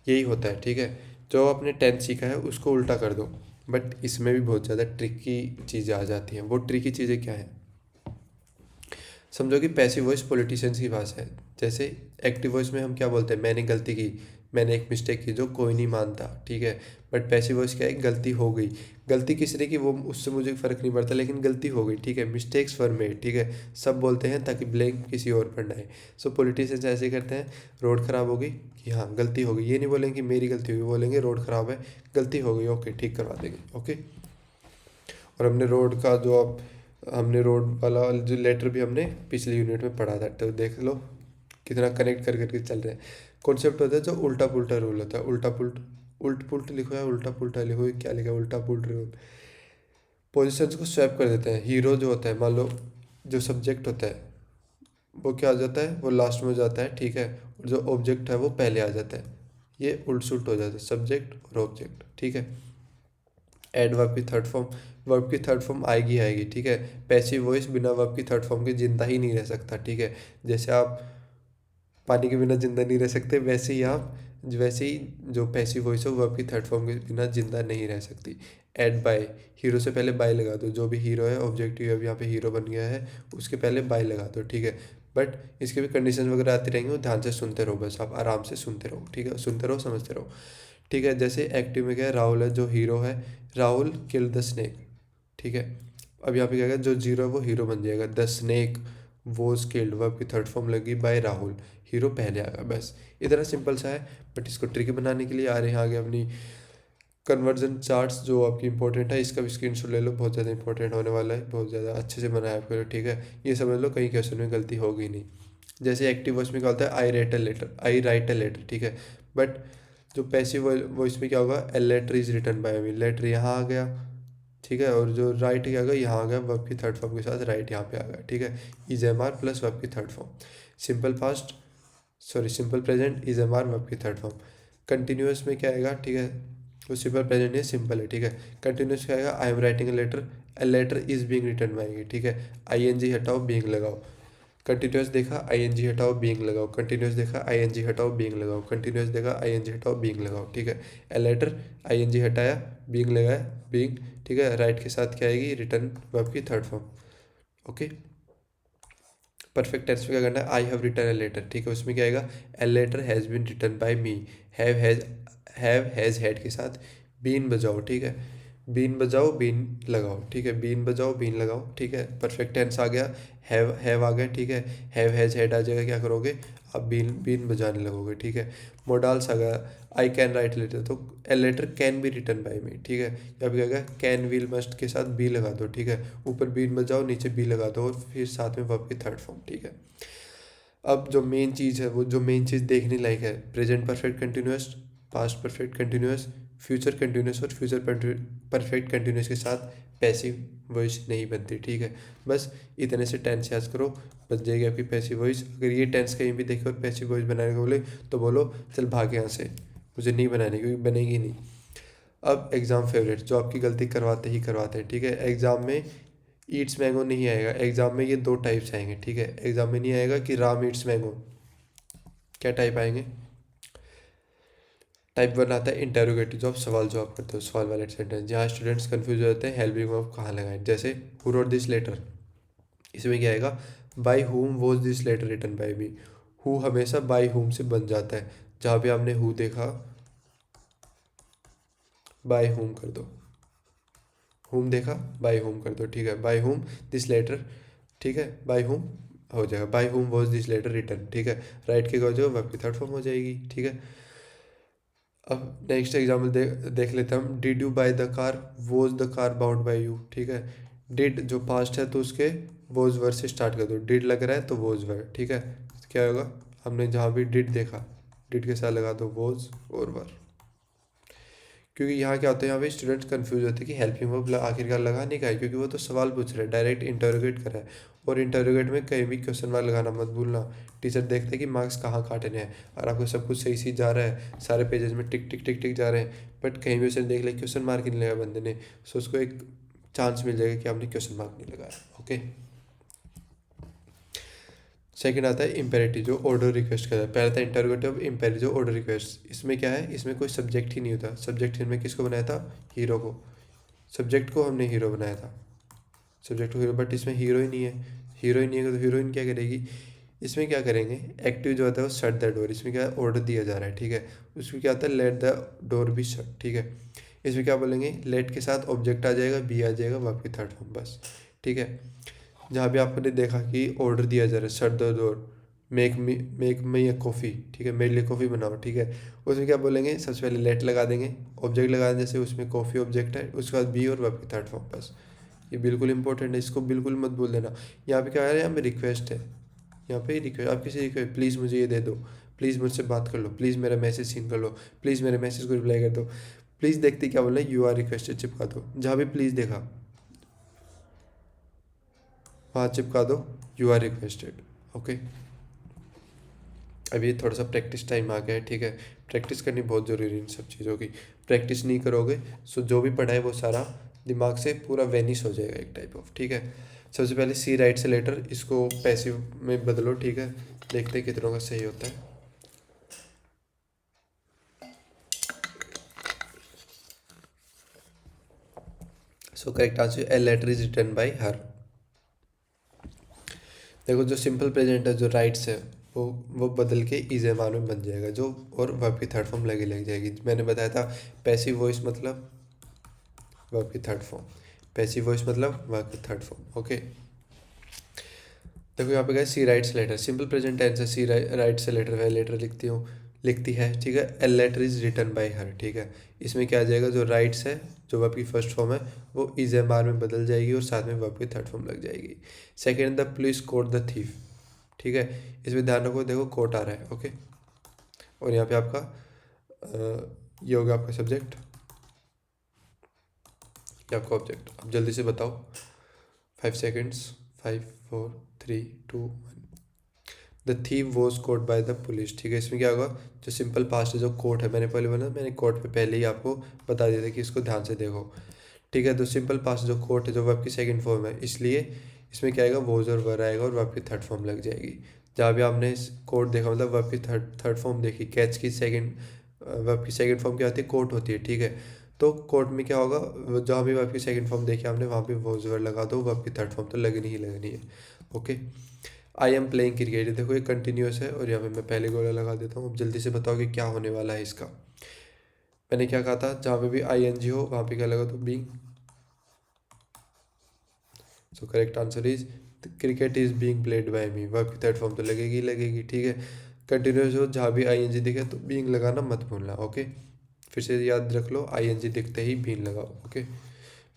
यही होता है। ठीक है, जो आपने टेंस सीखा है उसको उल्टा कर दो। बट इसमें भी बहुत ज़्यादा ट्रिकी चीज़ें आ जाती हैं। वो ट्रिकी चीज़ें क्या हैं? समझो कि पैसिव वॉइस पॉलिटिशियंस की भाषा है। जैसे एक्टिव वॉइस में हम क्या बोलते हैं, मैंने गलती की, मैंने एक मिस्टेक की, जो कोई नहीं मानता। ठीक है, बट पैसिव वॉइस क्या है, गलती हो गई। गलती किसने की वो उससे मुझे फ़र्क नहीं पड़ता, लेकिन गलती हो गई। ठीक है, मिस्टेक्स वर मेड। ठीक है, सब बोलते हैं ताकि ब्लेम किसी और पर ना आए। सो पॉलिटिशियंस ऐसे करते हैं, रोड ख़राब हो गई कि हाँ गलती हो गई, ये नहीं बोलेंगे कि मेरी गलती हुई, बोलेंगे रोड ख़राब है, गलती हो गई, ओके ठीक करवा देंगे। ओके, और हमने रोड का जो अब हमने रोड वाला जो लेटर भी हमने पिछली यूनिट में पढ़ा था, तो देख लो कितना कनेक्ट कर करके चल रहे हैं। कॉन्सेप्ट होता है जो उल्टा पुल्टा रूल होता है। उल्ट पुल्ट लिखो या उल्टा पुल्टा लिखो, ये क्या लिखा है, उल्टा पुल्ट रूल। पोजिशंस को स्वैप कर देते हैं। हीरो जो होता है, मान लो जो सब्जेक्ट होता है वो क्या आ जाता है, वो लास्ट में हो जाता है। ठीक है, और जो ऑब्जेक्ट है वो पहले आ जाता है। ये उल्ट सुल्ट हो जाता है, सब्जेक्ट और ऑब्जेक्ट। ठीक है, एड वर्ब की थर्ड फॉर्म, वर्ब की थर्ड फॉर्म आएगी आएगी। ठीक है, पैसिव वॉइस बिना वर्ब की थर्ड फॉर्म के जिंदा ही नहीं रह सकता। ठीक है, जैसे आप पानी के बिना जिंदा नहीं रह सकते, वैसे ही जो पैसिव वॉइस है वर्ब की थर्ड फॉर्म के बिना जिंदा नहीं रह सकती। एड बाय, हीरो से पहले बाय लगा दो। जो भी हीरो है, ऑब्जेक्टिव अब यहाँ पे हीरो बन गया है, उसके पहले बाय लगा दो। ठीक है, बट इसके भी कंडीशन वगैरह आती रहेंगी, वो ध्यान से सुनते रहो, बस आप आराम से सुनते रहो। ठीक है, सुनते रहो, समझते रहो। ठीक है, जैसे एक्टिव में क्या है, राहुल है जो हीरो है, राहुल किल द स्नेक। ठीक है, अब यहाँ पे क्या है, जो जीरो है वो हीरो बन जाएगा। The snake was killed, verb की थर्ड फॉर्म लगी बाय राहुल, हीरो पहले आ गया। बस इतना सिंपल सा है, बट इसको ट्रिकी बनाने के लिए आ रहे हैं आगे अपनी कन्वर्जन चार्ट्स जो आपकी इंपॉर्टेंट है। इसका भी स्क्रीनशॉट ले लो, बहुत ज़्यादा इंपॉर्टेंट होने वाला है, बहुत ज़्यादा अच्छे से बनाया आपके लिए। ठीक है, ये समझ लो कहीं क्वेश्चन में गलती होगी नहीं। जैसे एक्टिव वॉइस में क्या होता है, आई राइट अ लेटर। ठीक है, बट जो पैसिव वॉइस में क्या होगा, a letter is written by me, letter यहाँ आ गया। ठीक है, और जो राइट क्या आ गया, यहाँ आ गया, वर्ब की थर्ड फॉर्म के साथ राइट यहाँ पे आ गया। ठीक है, is am are plus verb की third form. Simple past, sorry simple present, is am are verb की थर्ड फॉर्म। कंटिन्यूस में क्या आएगा, ठीक है, वो सिंपल प्रेजेंट है, सिंपल है। ठीक है, कंटिन्यूस क्या आएगा, I am writing a letter is being written by. ठीक है, आई एन जी हटाओ, बीइंग लगाओ। कंटिन्यूस देखा, आई एन जी हटाओ, बीइंग लगाओ। कंटिन्यूस देखा, आई एन जी हटाओ, बीइंग लगाओ। कंटिन्यूस देखा, आई एन जी हटाओ, बीइंग लगाओ। ठीक है, a letter, I N G हटाया, बीइंग लगाया, बीइंग। ठीक है, राइट के साथ क्या आएगी, रिटर्न वर्ब की third form. Okay, perfect tense में क्या करना है, I have written a letter. ठीक है, उसमें क्या आएगा, a letter has been written by me. Have has had के साथ बीन बजाओ। ठीक है, बीन बजाओ, बीन लगाओ। ठीक है, बीन बजाओ, बीन लगाओ। ठीक है, परफेक्ट टेंस आ गया, हैव आ गया। ठीक है, हैव हैज़ हैड आ जाएगा, क्या करोगे आप, बीन बीन बजाने लगोगे। ठीक है, मोडाल्स आ गया, आई कैन राइट लेटर, तो a letter can be written by me. ठीक है, अब क्या गया, कैन विल मस्ट के साथ बी लगा दो। ठीक है, ऊपर बीन बजाओ, नीचे बी लगा दो, और फिर साथ में वर्ब की थर्ड फॉर्म। ठीक है, अब जो मेन चीज़ है, वो जो मेन चीज़ देखने लायक है, present perfect continuous, past perfect continuous, future continuous, और फ्यूचर परफेक्ट कंटिन्यूस के साथ पैसिव वॉइस नहीं बनती। ठीक है, बस इतने से टेंस याद करो, बन जाएगी आपकी पैसिव वॉइस। अगर ये टेंस कहीं भी देखे और पैसिव वॉइस बनाने को बोले तो बोलो चल भाग यहाँ से, मुझे नहीं बनानी, क्योंकि बनेगी नहीं। अब एग्ज़ाम फेवरेट जो आपकी गलती करवाते ही करवाते हैं। ठीक है, एग्ज़ाम में ईट्स मैंगो नहीं आएगा, एग्ज़ाम में ये दो टाइप्स आएंगे। ठीक है, एग्ज़ाम में नहीं आएगा कि राम ईट्स मैंगो, क्या टाइप आएंगे, टाइप वन आता है इंटेरोगेटिव, जो आप सवाल जवाब करते हो, सवाल वाले सेंटेंस, जहाँ स्टूडेंट्स कंफ्यूज हो जाते हैं हेल्पिंग ऑफ कहाँ लगाएं। जैसे हु रोट दिस लेटर, इसमें क्या आएगा, by whom was this letter written by me. Who हमेशा बाई हुम से बन जाता है, जहाँ पे आपने हु देखा, बाई हुम कर दो, होम देखा, बाय होम कर दो। ठीक है, बाय होम दिस लेटर। ठीक है, बाय होम हो जाएगा, by whom was this letter written. ठीक है, राइट के जो वर्ब की थर्ड फॉर्म हो जाएगी। ठीक है, अब नेक्स्ट एग्जाम्पल देख लेते हैं हम, did you by the car, was the car bound by you. ठीक है, डिड जो पास्ट है तो उसके वॉज वर्ड से स्टार्ट कर दो, डिड लग रहा है तो वॉज वर्ड। ठीक है, क्या होगा, हमने जहाँ भी डिड देखा, डिड के साथ लगा दो वॉज और वर्ड। क्योंकि यहाँ क्या होता है, यहाँ पे स्टूडेंट्स कंफ्यूज होते हैं कि हेल्पिंग वर्ब आखिरकार लगा नहीं का है, क्योंकि वो तो सवाल पूछ रहा है, डायरेक्ट इंटरोगेट कर रहा है। और इंटरोगेट में कहीं भी क्वेश्चन मार्क लगाना मत भूलना। टीचर देखते हैं कि मार्क्स कहाँ काटने हैं। और आपको सब कुछ सही सही जा रहा है, सारे पेजेस में टिक टिक टिक टिक जा रहे हैं, बट कहीं भी उसे देख ले क्वेश्चन मार्क ही नहीं लगा बंदे ने, सो उसको एक चांस मिल जाएगा कि आपने क्वेश्चन मार्क नहीं लगाया। ओके। सेकंड आता है इम्पेरेटिव, जो ऑर्डर रिक्वेस्ट करता है। पहला था इंटरोगेटिव, इम्पेरेटिव ऑर्डर रिक्वेस्ट। इसमें क्या है, इसमें कोई सब्जेक्ट ही नहीं होता। सब्जेक्ट इसमें किसको बनाया था, हीरो को। सब्जेक्ट को हमने हीरो बनाया था, सब्जेक्ट को हीरो, बट इसमें हीरो ही नहीं है। हीरो ही नहीं है तो हीरोइन क्या करेगी। इसमें क्या करेंगे, एक्टिव जो होता है वो शट द डोर। इसमें क्या ऑर्डर दिया जा रहा है, ठीक है। उसमें क्या आता है, let the door be shut, ठीक है। इसमें क्या बोलेंगे, लेट के साथ ऑब्जेक्ट आ जाएगा, बी आ जाएगा, वर्ब की थर्ड फॉर्म, बस, ठीक है। जहाँ भी आपने देखा कि ऑर्डर दिया जा रहा है, shut the door, make me a coffee, ठीक है, मेरे लिए कॉफ़ी बनाओ, ठीक है। उसमें क्या बोलेंगे, सबसे पहले लेट लगा देंगे, ऑब्जेक्ट लगा देंगे, जैसे उसमें कॉफ़ी ऑब्जेक्ट है, उसके बाद बी और वर्ब की थर्ड फॉर्म, बस। ये बिल्कुल इंपॉर्टेंट है, इसको बिल्कुल मत भूल देना। यहाँ पे क्या है, यहाँ पे रिक्वेस्ट है, यहाँ पे रिक्वेस्ट, आप किसी रिक्वेस्ट, प्लीज़ मुझे ये दे दो, प्लीज़ मुझसे बात कर लो, प्लीज़ मेरा मैसेज सीन कर लो, प्लीज़ मेरे मैसेज को रिप्लाई कर दो। प्लीज़ देखते क्या बोल रहे हैं, यू आर रिक्वेस्टेड चिपका दो, जहाँ भी प्लीज़ देखा वहाँ चिपका दो, यू आर रिक्वेस्टेड। ओके। अभी थोड़ा सा प्रैक्टिस टाइम आ गया है, ठीक है। प्रैक्टिस करनी बहुत ज़रूरी है इन सब चीज़ों की। प्रैक्टिस नहीं करोगे सो जो भी पढ़ा है वो सारा दिमाग से पूरा वेनिश हो जाएगा, एक टाइप ऑफ, ठीक है। सबसे पहले सी राइट से लेटर, इसको पैसिव में बदलो, ठीक है। देखते हैं कितनों का सही होता है। So correct answer, a letter is written by her. देखो जो सिंपल प्रेजेंट है, जो राइट्स है, वो बदल के इज एमान में बन जाएगा जो, और वर्ब की थर्ड फॉर्म लग जाएगी। मैंने बताया था पैसिव वॉइस मतलब वर्ब की थर्ड फॉर्म, पैसिव वॉइस मतलब वर्ब की थर्ड फॉर्म। ओके। देखो यहाँ पे गए, she writes letter, simple present tense है, सी राइट से लेटर, वह लेटर लिखती है, ठीक है। A letter is written by her, ठीक है। इसमें क्या आ जाएगा, जो राइट्स है, जो वर्ब की फर्स्ट फॉर्म है, वो इज एम आर में बदल जाएगी और साथ में वर्ब की थर्ड फॉर्म लग जाएगी। Second, the police caught the thief, ठीक है। इसमें ध्यान रखो, देखो कोट आ रहा है, ओके। और यहाँ पे आपका ये होगा आपका सब्जेक्ट, ये आपका ऑब्जेक्ट। अब जल्दी से बताओ, 5 seconds, 5 4 3 2 1। The thief was caught by the police, ठीक है। इसमें क्या होगा, जो सिंपल पास्ट है, जो कोट है, मैंने पहले बोला, मैंने कोट पे पहले ही आपको बता दिया था कि इसको ध्यान से देखो, ठीक है। तो सिंपल पास्ट जो कोट है, जो वर्ब की सेकंड फॉर्म है, इसलिए इसमें क्या आएगा, वॉज और वर आएगा और वर्ब की थर्ड फॉर्म लग जाएगी। जहाँ भी आपने कोट देखा, मतलब वर्ब की थर्ड फॉर्म देखी, कैच की सेकंड, वर्ब की सेकंड फॉर्म क्या होती है, कोट होती है, ठीक है। तो कोट में क्या होगा, जहाँ भी वर्ब की सेकंड फॉर्म देखी आपने, वहाँ पे वॉज वर लगा दो, वर्ब की थर्ड फॉर्म तो लगनी ही लगनी है। Okay. I am playing cricket, देखो ये कंटिन्यूस है, और यहाँ पे मैं पहले गोला लगा देता हूँ। अब जल्दी से बताओ कि क्या होने वाला है इसका। मैंने क्या कहा था, जहाँ पे भी आई एन जी हो वहाँ पे क्या लगा दो, being. So correct answer is, cricket is being played by me, verb की थर्ड फॉर्म तो लगेगी लगेगी, ठीक है। कंटिन्यूस हो, जहाँ भी आई एन जी दिखे तो बीइंग लगाना मत भूलना, ओके। फिर से याद रख लो, आई एन जी दिखते ही बीन लगाओ, ओके।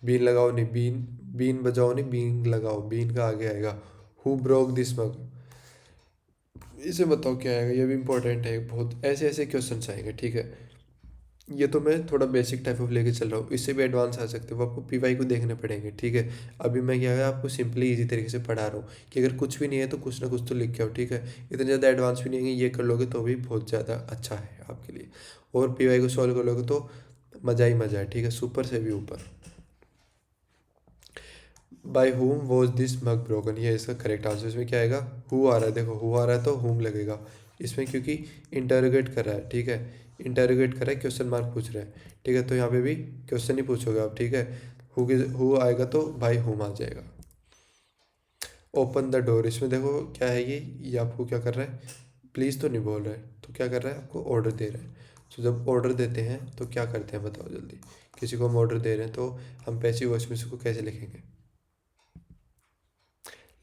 बीन लगाओ नहीं, बीन बीन बजाओ नहीं, बीन लगाओ, बीन का आगे आएगा। हु ब्रोक दिस मग, इसे बताओ क्या आएगा, ये भी इंपॉर्टेंट है बहुत, ऐसे ऐसे क्वेश्चन आएंगे, ठीक है। ये तो मैं थोड़ा बेसिक टाइप ऑफ लेके चल रहा हूँ, इससे भी एडवांस आ सकते हो, आपको पीवाई को देखने पड़ेंगे, ठीक है। अभी मैं क्या है, आपको सिंपली इजी तरीके से पढ़ा रहा हूँ कि अगर कुछ भी नहीं है तो कुछ ना कुछ तो लिख के आओ, ठीक है। इतने ज़्यादा एडवांस भी नहीं है, ये कर लोगे तो भी बहुत ज़्यादा अच्छा है आपके लिए। और पीवाई को सॉल्व कर लोगे तो मज़ा ही मज़ा है, ठीक है, सुपर से भी ऊपर। By whom was this mug broken, ये इसका करेक्ट आंसर। इसमें क्या आएगा, हु आ रहा है, देखो हु आ रहा है तो हुम लगेगा। इसमें क्योंकि इंटरोगेट कर रहा है, ठीक है, इंटरोगेट कर रहा है, क्वेश्चन मार्क पूछ रहा है, ठीक है। तो यहाँ पे भी क्वेश्चन ही पूछोगे आप, ठीक है। हु आएगा तो बाय हुम आ जाएगा। ओपन द डोर, इसमें देखो क्या है, ये आपको क्या कर रहा है, प्लीज़ तो नहीं बोल रहा है, तो क्या कर रहा है, आपको ऑर्डर दे रहा है। तो जब ऑर्डर देते हैं तो क्या करते हैं, बताओ जल्दी। किसी को हम ऑर्डर दे रहे हैं तो हम पैसिव वॉइस में इसको कैसे लिखेंगे,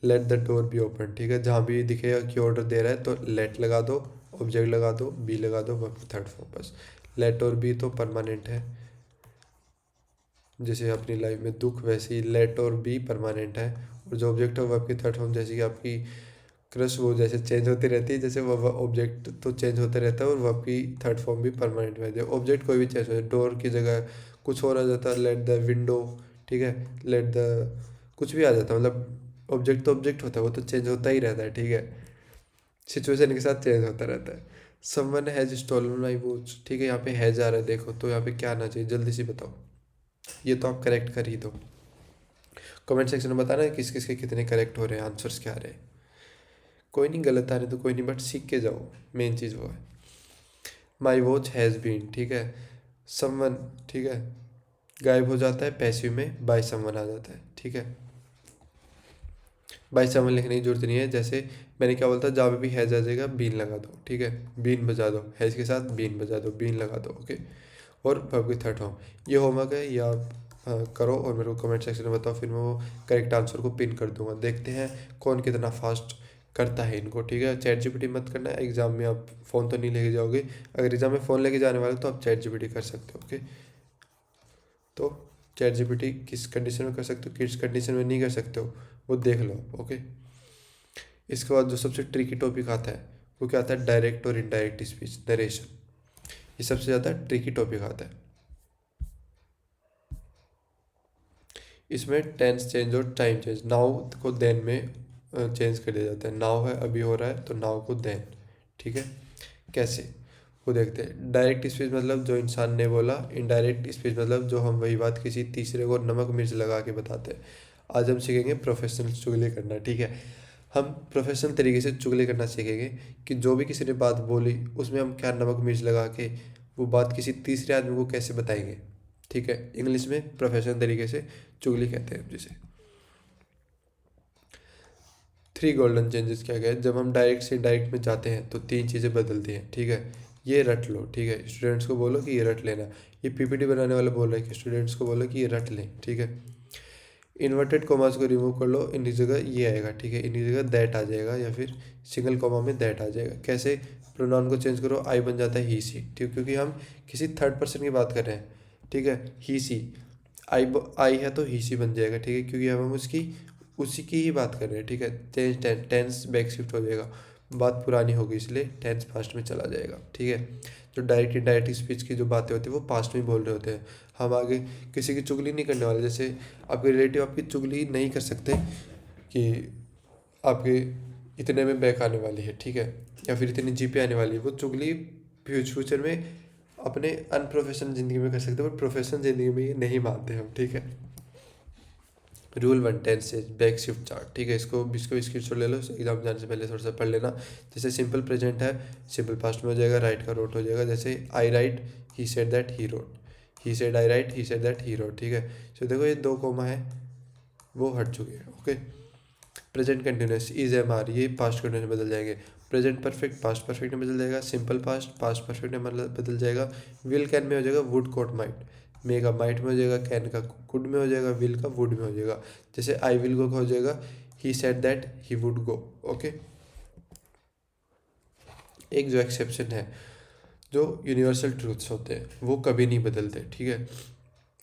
let the door be open, ठीक है। जहाँ भी दिखेगा कि ऑर्डर दे रहा है तो लेट लगा दो, ऑब्जेक्ट लगा दो, बी लगा दो, वर्ब थर्ड फॉर्म, बस। लेट और बी तो परमानेंट है, जैसे अपनी लाइफ में दुख, वैसे ही लेट और बी परमानेंट है। और जो ऑब्जेक्ट है वर्ब की थर्ड फॉर्म, जैसे कि आपकी क्रस्ट वो जैसे चेंज होती रहती है, जैसे वो ऑब्जेक्ट तो चेंज होता रहता है और वर्ब की थर्ड फॉर्म भी परमानेंट में है। ऑब्जेक्ट कोई भी चेंज हो जाए, डोर की जगह कुछ और आ जाता है, लेट द विंडो, ठीक है, लेट द कुछ भी आ जाता है, मतलब ऑब्जेक्ट तो ऑब्जेक्ट होता है, वो तो चेंज होता ही रहता है, ठीक है, सिचुएशन के साथ चेंज होता रहता है। Someone has stolen my watch, ठीक है, यहाँ पे हैज आ रहा है, देखो तो यहाँ पे क्या आना चाहिए, जल्दी से बताओ। ये तो आप करेक्ट कर ही दो। कमेंट सेक्शन में बताना किस किस के कितने करेक्ट हो रहे हैं, आंसर्स क्या आ रहे हैं। कोई नहीं, गलत आ रहे तो कोई नहीं, बट सीख के जाओ, मेन चीज़ वो है। माई वॉच हैज़ बीन, ठीक है, समवन, ठीक है, गायब हो जाता है, पैसिव में बाय समवन आ जाता है, ठीक है। बाय समवन लिखने की जरूरत नहीं है, जैसे मैंने क्या बोलता, जहाँ पे भी हैज़ आ जाएगा बीन लगा दो, ठीक है, बीन बजा दो, हैज़ के साथ बीन बजा दो, बीन लगा दो, ओके। और वर्ब की थर्ड फॉर्म। ये होमवर्क है, या करो और मेरे को कमेंट सेक्शन में बताओ, फिर मैं वो करेक्ट आंसर को पिन कर दूंगा। देखते हैं कौन कितना फास्ट करता है इनको, ठीक है। चैट जीपीटी मत करना, एग्जाम में आप फ़ोन तो नहीं लेके जाओगे, अगर एग्जाम में फ़ोन लेके जाने वाले हो तो आप चैट जीपीटी कर सकते हो, ओके। तो चैट जीपीटी किस कंडीशन में कर सकते हो, किस कंडीशन में नहीं कर सकते हो, वो देख लो, ओके। इसके बाद जो सबसे ट्रिकी टॉपिक आता है वो क्या आता है, डायरेक्ट और इनडायरेक्ट स्पीच नरेशन। ये सबसे ज़्यादा ट्रिकी टॉपिक आता है। इसमें टेंस चेंज और टाइम चेंज, नाउ को देन में चेंज कर दिया जाता है। नाउ है, अभी हो रहा है, तो नाउ को देन, ठीक है। कैसे, वो देखते हैं। डायरेक्ट स्पीच मतलब जो इंसान ने बोला, इनडायरेक्ट स्पीच मतलब जो हम वही बात किसी तीसरे को नमक मिर्च लगा के बताते हैं। आज हम सीखेंगे प्रोफेशनल चुगली करना, ठीक है। हम प्रोफेशनल तरीके से चुगली करना सीखेंगे कि जो भी किसी ने बात बोली उसमें हम क्या नमक मिर्च लगा के वो बात किसी तीसरे आदमी को कैसे बताएंगे, ठीक है। इंग्लिश में प्रोफेशनल तरीके से चुगली कहते हैं जिसे। थ्री गोल्डन चेंजेस क्या गया, जब हम डायरेक्ट से डायरेक्ट में जाते हैं तो तीन चीज़ें बदलती हैं, ठीक है। ये रट लो, ठीक है, स्टूडेंट्स को बोलो कि ये रट लेना। ये पीपीटी बनाने वाला बोल रहा है कि स्टूडेंट्स को बोलो कि ये रट लें, ठीक है। इन्वर्टेड कॉमास को रिमूव कर लो, इनकी जगह ये आएगा, ठीक है, इनकी जगह दैट आ जाएगा, या फिर सिंगल कॉमा में दैट आ जाएगा। कैसे, प्रोनाउन को चेंज करो, आई बन जाता है ही सी, ठीक, क्योंकि हम किसी थर्ड पर्सन की बात कर रहे हैं, ठीक है। ही सी, आई है तो ही सी बन जाएगा, ठीक है, क्योंकि अब हम उसकी उसी की ही बात कर रहे हैं, ठीक है। टेंस बैक शिफ्ट हो जाएगा, बात पुरानी होगी इसलिए टेंस पास्ट में चला जाएगा, ठीक है। जो डायरेक्ट इनडायरेक्ट स्पीच की जो बातें होती है वो पास्ट में बोल रहे होते हैं। हम आगे किसी की चुगली नहीं करने वाले, जैसे आपके रिलेटिव आपकी चुगली नहीं कर सकते कि आपके इतने में बैक आने वाली है, ठीक है, या फिर इतनी जीपे आने वाली है। वो चुगली फ्यूचर में अपने अनप्रोफेशनल ज़िंदगी में कर सकते हैं, बट प्रोफेशनल ज़िंदगी में ये नहीं मानते हम, ठीक है। रूल 1 टेंस से बैक शिफ्ट चार्ट, ठीक है, इसको स्क्रीनशॉट ले लो, एग्जाम जाने से पहले थोड़ा सा पढ़ लेना। जैसे सिंपल प्रेजेंट है, सिंपल पास्ट में हो जाएगा, राइट का रोट हो जाएगा। जैसे I write, he said that, he wrote, he said I write, he said that, he wrote, ठीक है। तो देखो ये दो कोमा है वो हट चुके हैं, okay. Present continuous, is am are, ये पास्ट कंटिन्यूस में बदल जाएंगे। प्रेजेंट परफेक्ट पास्ट परफेक्ट में बदल जाएगा। सिंपल पास्ट पास्ट परफेक्ट में बदल जाएगा। विल कैन में हो जाएगा वुड कोट माइट, मे का माइट में हो जाएगा, कैन का कुड में हो जाएगा, विल का वुड में हो जाएगा। जैसे आई विल गो का हो जाएगा ही said that he would go, okay. एक जो एक्सेप्शन है, जो यूनिवर्सल ट्रूथ्स होते हैं वो कभी नहीं बदलते, ठीक है।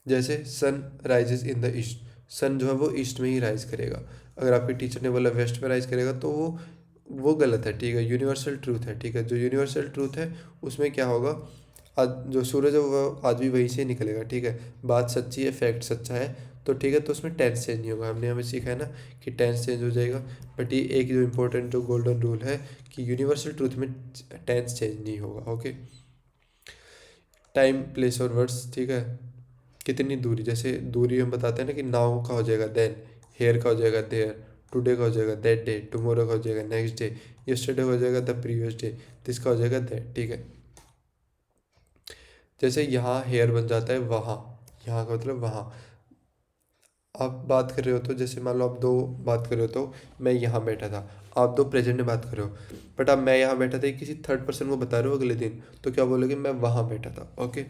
जैसे sun rises in the east, sun जो है वो ईस्ट में ही राइज करेगा। अगर आपके टीचर ने बोला वेस्ट में राइज करेगा तो वो गलत है, ठीक है। यूनिवर्सल ट्रूथ है, ठीक है। जो यूनिवर्सल ट्रूथ है उसमें क्या होगा, आज जो सूरज है वो आज भी वहीं से निकलेगा, ठीक है। बात सच्ची है, फैक्ट सच्चा है, तो ठीक है, तो उसमें टेंस चेंज नहीं होगा। हमने हमें सीखा है ना कि टेंस चेंज हो जाएगा। बट ये एक जो इम्पोर्टेंट जो गोल्डन रूल है कि यूनिवर्सल ट्रूथ में टेंस चेंज नहीं होगा, ओके। टाइम प्लेस और वर्ड्स, ठीक है। कितनी दूरी, जैसे दूरी हम बताते हैं ना कि नाउ का हो जाएगा देन, हेयर का हो जाएगा देयर, टुडे का हो जाएगा दैट डे, टुमारो का हो जाएगा नेक्स्ट डे, यस्टरडे हो जाएगा द प्रीवियस डे, दिस का हो जाएगा दैट, ठीक है। जैसे यहाँ हेयर बन जाता है वहाँ, यहाँ का मतलब वहाँ। आप बात कर रहे हो तो जैसे मान लो आप दो बात कर रहे हो तो मैं यहाँ बैठा था, आप दो प्रेजेंट में बात कर रहे हो, बट अब मैं यहाँ बैठा था किसी थर्ड पर्सन को बता रहे हो अगले दिन, तो क्या बोलोगे, मैं वहाँ बैठा था, ओके।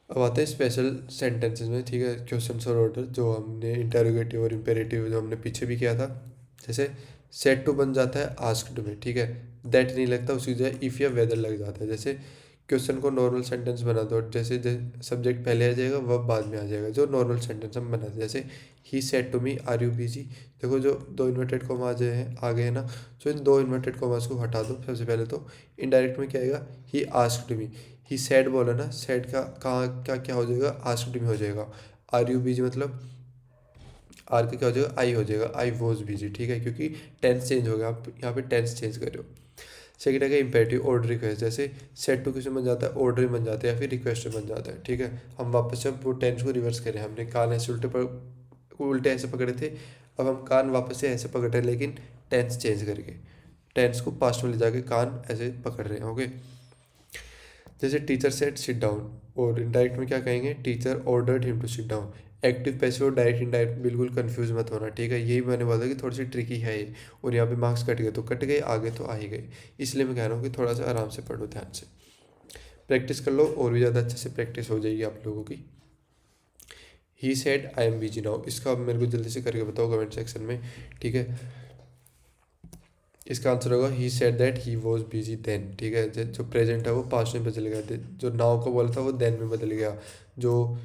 अब आते हैं स्पेशल सेंटेंसेस में, ठीक है, क्वेश्चन और ऑर्डर जो हमने इंटेरोगेटिव और इम्पेरेटिव जो हमने पीछे भी किया था। जैसे सेट टू बन जाता है आस्क्ड में, ठीक है। दैट नहीं लगता, उसकी जगह इफ़ या वेदर लग जाता है। जैसे क्वेश्चन को नॉर्मल सेंटेंस बना दो, जैसे सब्जेक्ट पहले आ जाएगा वर्ब बाद में आ जाएगा, जो नॉर्मल सेंटेंस हम बनाते हैं। जैसे he said to me are you busy, देखो जो दो इन्वर्टेड कॉमा आ गए हैं ना, तो इन दो इन्वर्टेड कॉमास को हटा दो सबसे पहले। तो इनडायरेक्ट में क्या आएगा, he asked me, he said बोला ना, सेड का कहाँ क्या क्या हो जाएगा, आस्क्ड मी हो जाएगा। आर यू बिजी मतलब आर का क्या हो जाएगा, आई हो जाएगा, आई वॉज बिजी, ठीक है, क्योंकि टेंस चेंज हो गया, आप यहाँ पे टेंस चेंज कर रहे हो। सेकंड है इंपेरेटिव ऑर्डर रिक्वेस्ट, जैसे सेट टू किस में बन जाता है, ऑर्डर बन जाता है या फिर रिक्वेस्ट में बन जाता है, ठीक है। हम वापस से वो टेंस को रिवर्स करें, हमने कान ऐसे उल्टे ऐसे पकड़े थे, अब हम कान वापस से ऐसे पकड़ रहे हैं, लेकिन टेंस चेंज करके, टेंस को पास्ट में ले जाके कान ऐसे पकड़ रहे हैं, ओके। जैसे टीचर सेट सिट डाउन, और इनडायरेक्ट में क्या कहेंगे, teacher ordered him to sit down. Active passive और डायरेक्ट इनडायरेक्ट बिल्कुल कंफ्यूज मत होना, ठीक है, यही मैंने बोला कि थोड़ी सी ट्रिकी है ये। और यहाँ पे मार्क्स कट गए तो कट गए, आगे तो आ ही गए, इसलिए मैं कह रहा हूँ कि थोड़ा सा आराम से पढ़ो, ध्यान से प्रैक्टिस कर लो, और भी ज़्यादा अच्छे से प्रैक्टिस हो जाएगी आप लोगों की। ही said I am busy now, इसका आप मेरे को जल्दी से करके बताओ कमेंट सेक्शन में, ठीक है। इसका आंसर होगा he said that he was busy then, ठीक है। जो प्रेजेंट है वो पास्ट में बदल गया, जो नाउ को बोला था वो देन में बदल गया, जो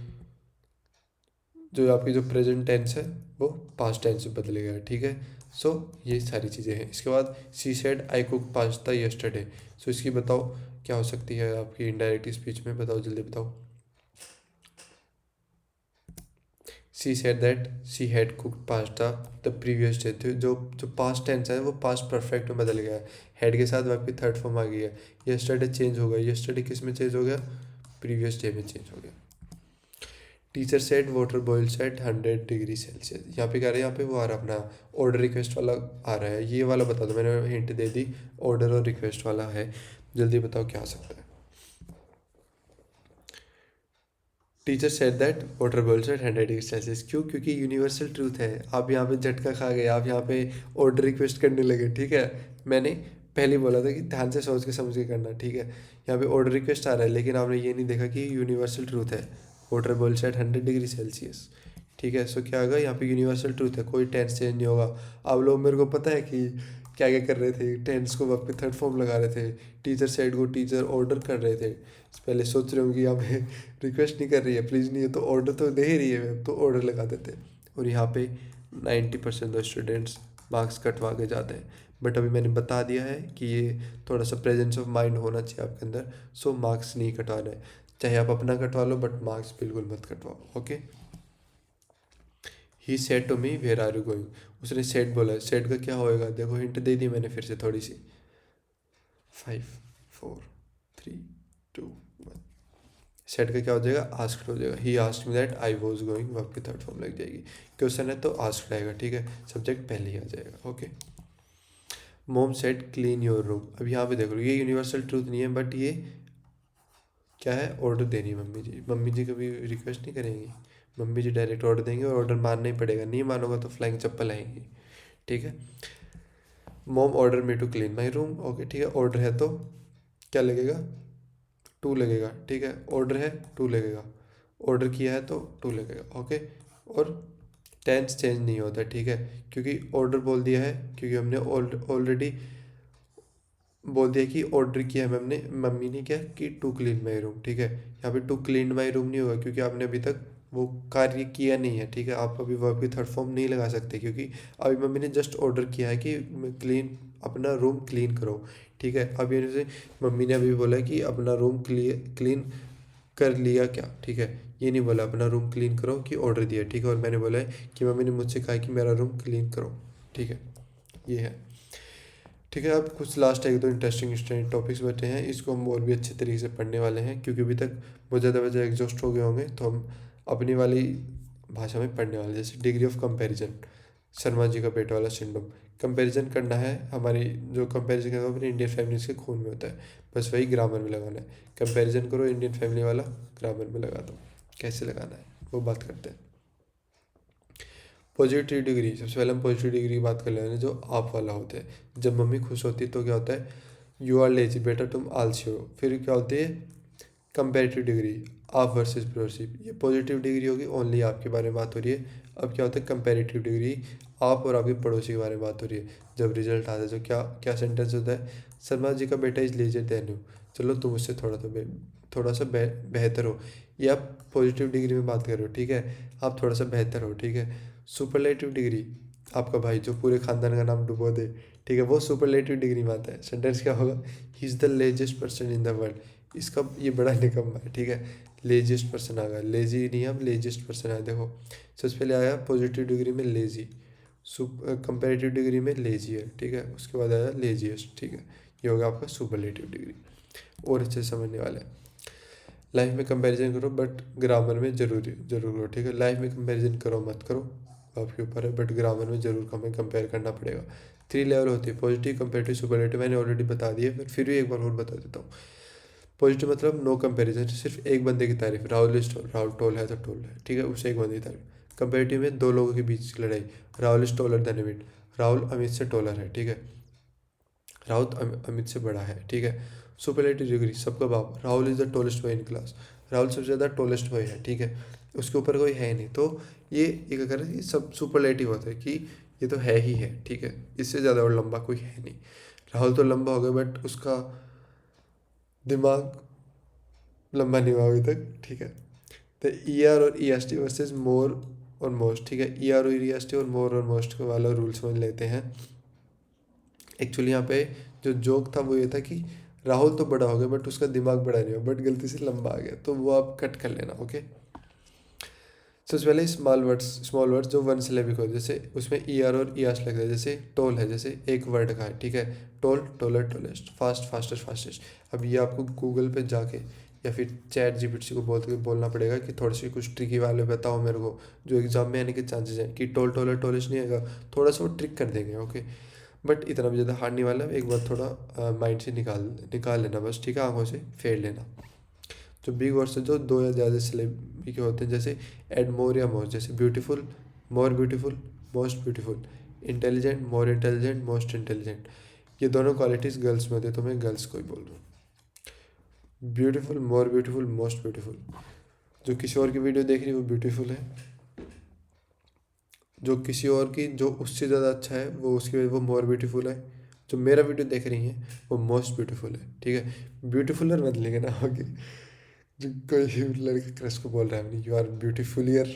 जो आपकी जो प्रेजेंट टेंस है वो पास्ट टेंस में बदल गया, ठीक है। सो ये सारी चीज़ें हैं। इसके बाद she said I cook pasta yesterday, so इसकी बताओ क्या हो सकती है आपकी इनडायरेक्ट स्पीच में, बताओ जल्दी बताओ। She said that she had cooked pasta the previous day, तो जो जो पास्ट टेंस है वो पास्ट परफेक्ट में बदल गया है, हेड के साथ आपकी थर्ड फॉर्म आ गई है। यस्टरडे चेंज हो गया, यस्टरडे किस में चेंज हो गया, प्रीवियस डे में चेंज हो गया। Teacher said water boils at 100 degree Celsius, यहाँ पे कह रहे हैं, यहाँ पे वो आ रहा है अपना ऑर्डर रिक्वेस्ट वाला आ रहा है, ये वाला बता दो, मैंने हिंट दे दी, ऑर्डर और रिक्वेस्ट वाला है, जल्दी बताओ क्या आ सकता है। Teacher said that water boils at 100 degree Celsius, क्यों, क्योंकि यूनिवर्सल ट्रूथ है। आप यहाँ पे झटका खा गए, आप यहाँ पे ऑर्डर रिक्वेस्ट करने लगे, ठीक है। मैंने पहले बोला था कि ध्यान से सोच के समझ के करना, ठीक है। यहाँ पे ऑर्डर रिक्वेस्ट आ रहा है, लेकिन आपने ये नहीं देखा कि यूनिवर्सल ट्रूथ है, water boils at 100 degree Celsius, ठीक है। सो क्या होगा, यहाँ पे यूनिवर्सल ट्रूथ है, कोई टेंस चेंज नहीं होगा। आप लोग मेरे को पता है कि क्या क्या कर रहे थे, टेंस को वक्त पे थर्ड फॉर्म लगा रहे थे, टीचर सेड को टीचर ऑर्डर कर रहे थे, पहले सोच रहे होंगे यहाँ पे रिक्वेस्ट नहीं कर रही है, प्लीज़ नहीं है, तो ऑर्डर तो दे ही रही है, तो ऑर्डर लगा देते। और यहाँ पे 90% ऑफ स्टूडेंट्स मार्क्स कटवा के जाते हैं, बट अभी मैंने बता दिया है कि ये थोड़ा सा प्रेजेंस ऑफ माइंड होना चाहिए आपके अंदर, सो मार्क्स नहीं कटवाना है, चाहे आप अपना कटवा लो, बट मार्क्स बिल्कुल मत कटवाओ, okay. He said to me where are you going, उसने सेड बोला है, सेड का क्या होएगा, देखो हिंट दे दी मैंने फिर से थोड़ी सी, 5 4 3 2 1। सेट का क्या हो जाएगा, आस्क्ड हो जाएगा, he asked me that I was going, verb की थर्ड फॉर्म लग जाएगी। क्वेश्चन है तो आस्क्ड आएगा, ठीक है, सब्जेक्ट पहले ही आ जाएगा, ओके। मोम सेड क्लीन योर रूम, अब यहाँ पे देख लो, ये यूनिवर्सल ट्रूथ नहीं है, बट ये क्या है, ऑर्डर देनी है मम्मी जी, मम्मी जी कभी रिक्वेस्ट नहीं करेंगी, मम्मी जी डायरेक्ट ऑर्डर देंगे, और ऑर्डर मानना ही पड़ेगा, नहीं मानोगा तो फ्लाइंग चप्पल आएंगी, ठीक है। Mom order me to clean my room, okay, ठीक है, ऑर्डर है तो क्या लगेगा, टू लगेगा, ठीक है, ऑर्डर है टू लगेगा, ऑर्डर किया है तो टू लगेगा, ओके। और टेंस चेंज नहीं होता, ठीक है, क्योंकि ऑर्डर बोल दिया है, क्योंकि हमने ऑलरेडी बोल दिया कि ऑर्डर किया है हमने, मम्मी ने क्या कि टू क्लीन माई रूम, ठीक है। यहाँ पे टू क्लीन माई रूम नहीं होगा, क्योंकि आपने अभी तक वो कार्य किया नहीं है, ठीक है, आप अभी वर्ब की थर्ड फॉर्म नहीं लगा सकते, क्योंकि अभी मम्मी ने जस्ट ऑर्डर किया है कि क्लीन, अपना रूम क्लीन करो, ठीक है। अब ये जैसे मम्मी ने अभी बोला कि अपना रूम क्लीन कर लिया क्या, ठीक है, ये नहीं बोला अपना रूम क्लीन करो कि ऑर्डर दिया, ठीक है। और मैंने बोला है कि मम्मी ने मुझसे कहा कि मेरा रूम क्लीन करो, ठीक है, ये है, ठीक है। अब कुछ लास्ट एक दो इंटरेस्टिंग टॉपिक्स बचे हैं, इसको हम और भी अच्छे तरीके से पढ़ने वाले हैं, क्योंकि अभी तक बहुत ज़्यादा वजह एग्जॉस्ट हो गए होंगे, तो हम अपनी वाली भाषा में पढ़ने वाले। जैसे degree of comparison, Sharma ji का बेटा वाला सिंड्रोम, कंपैरिजन करना है, हमारी जो कंपैरिजन करना है अपनी इंडियन फैमिलीज के खून में होता है, बस वही ग्रामर में लगाना है, कंपैरिजन करो इंडियन फैमिली वाला, ग्रामर में लगा दो, कैसे लगाना है वो बात करते हैं। पॉजिटिव डिग्री, सबसे पहले हम पॉजिटिव डिग्री की बात कर लेंगे, जो आप वाला होता है, जब मम्मी खुश होती है तो क्या होता है, यू आर लेजी, बेटा तुम आलसी हो। फिर क्या होती है, कंपेरेटिव डिग्री, आप वर्सेस पड़ोसी, ये पॉजिटिव डिग्री होगी, ओनली आपके बारे में बात हो रही है। अब क्या होता है, कंपेरेटिव डिग्री, आप और आपके पड़ोसी के बारे में बात हो रही है। जब रिजल्ट आता है तो क्या क्या सेंटेंस होता है, शर्मा जी का बेटा इज लेजर देन यू, चलो तुम उससे थोड़ा सा बेहतर हो, या आप पॉजिटिव डिग्री में बात कर रहे हो, ठीक है, आप थोड़ा सा बेहतर हो, ठीक है। सुपरलेटिव डिग्री, आपका भाई जो पूरे खानदान का नाम डुबो दे, ठीक है, वो सुपरलेटिव डिग्री में आता है। सेंटेंस क्या होगा, he is the laziest person in the world. इसका ये बड़ा निकम्मा है, ठीक है, लेजेस्ट पर्सन आ गया, लेजी नहीं, अब लेजेस्ट पर्सन आया। देखो सबसे पहले आया पॉजिटिव डिग्री में लेजी, कंपेरेटिव डिग्री में लेजी है, ठीक है, उसके बाद आया लेजीएस्ट, ठीक है, ये होगा आपका सुपरलेटिव डिग्री। और अच्छे से समझने वाला है। लाइफ में कंपैरिजन करो बट ग्रामर में जरूर करो, ठीक है। लाइफ में कंपैरिजन करो मत करो, आपके ऊपर है, बट ग्रामर में जरूर हमें कंपेयर करना पड़ेगा। 3 लेवल होती है, पॉजिटिव, कंपेरेटिव, सुपरलेटिव, मैंने ऑलरेडी बता दिया, बट फिर भी एक बार और बता देता हूँ। पॉजिटिव मतलब नो कंपैरिजन, सिर्फ एक बंदे की तारीफ, Rahul is tall, Rahul tall है तो टॉल है, ठीक है, उसे एक बंदे की तारीफ। कंपेरेटिव में 2 लोगों के बीच की लड़ाई, Rahul is taller than Amit, Rahul Amit से टॉलर है, ठीक है, राहुल अमित से बड़ा है, ठीक है। सुपरलेटिव डिग्री, सबका बाप, Rahul is the tallest boy in class, Rahul सबसे ज़्यादा टॉलेस्ट बॉय है, ठीक है, उसके ऊपर कोई है नहीं। तो ये एक अगर ये सब सुपरलेटिव होता है कि ये तो है ही है, ठीक है, इससे ज़्यादा और लंबा कोई है नहीं। राहुल तो लंबा हो गया बट उसका दिमाग लंबा नहीं हुआ अभी तक, ठीक है। तो ई आर और ई एस टी वर्सेज मोर और मोस्ट, ठीक है, ई आर और ई एस टी और मोर और मोस्ट वाला रूल समझ लेते हैं। एक्चुअली यहाँ पे जो जोक था वो ये था कि राहुल तो बड़ा हो गया बट उसका दिमाग बड़ा नहीं हुआ, बट गलती से लंबा आ गया, तो वो आप कट कर लेना, ओके। सबसे पहले स्मॉल वर्ड्स जो वन सिलेबिक हो, जैसे उसमें ई आर और ई आस लगता है, जैसे टोल है, जैसे एक वर्ड का है, ठीक है, tall, taller, tallest, fast, fastest, fastest. अब ये आपको गूगल पे जाके या फिर चैट जीपीटी को बोलना पड़ेगा कि थोड़ी सी कुछ ट्रिकी वाले बताओ मेरे को, जो एग्जाम में आने के चांसेस हैं कि टोल, टोलर, टोलेस्ट नहीं आएगा, थोड़ा सा वो ट्रिक कर देंगे, ओके। बट इतना भी ज़्यादा हार्ड नहीं वाला, एक बार थोड़ा माइंड से निकाल लेना बस, ठीक है, आंखों से फेर लेना। जो बिग वर्ड्स है जो 2 या ज़्यादा सिलेबी के होते हैं, जैसे एड मोर या मोस्ट, जैसे beautiful, more beautiful, most beautiful, intelligent, more intelligent, most intelligent, ये दोनों क्वालिटीज़ गर्ल्स में होते हैं, तो मैं गर्ल्स को ही बोल रहा हूँ। Beautiful, more beautiful, most beautiful, जो किसी और की वीडियो देख रही है वो ब्यूटीफुल है, जो किसी और की जो उससे ज़्यादा अच्छा है वो मोर ब्यूटीफुल है, जो मेरा वीडियो देख रही है वो मोस्ट ब्यूटीफुल है, ठीक है। ब्यूटीफुलर मत लेंगे ना आगे, जो कोई लड़के क्रश को बोल रहा है यू आर ब्यूटीफुलियर,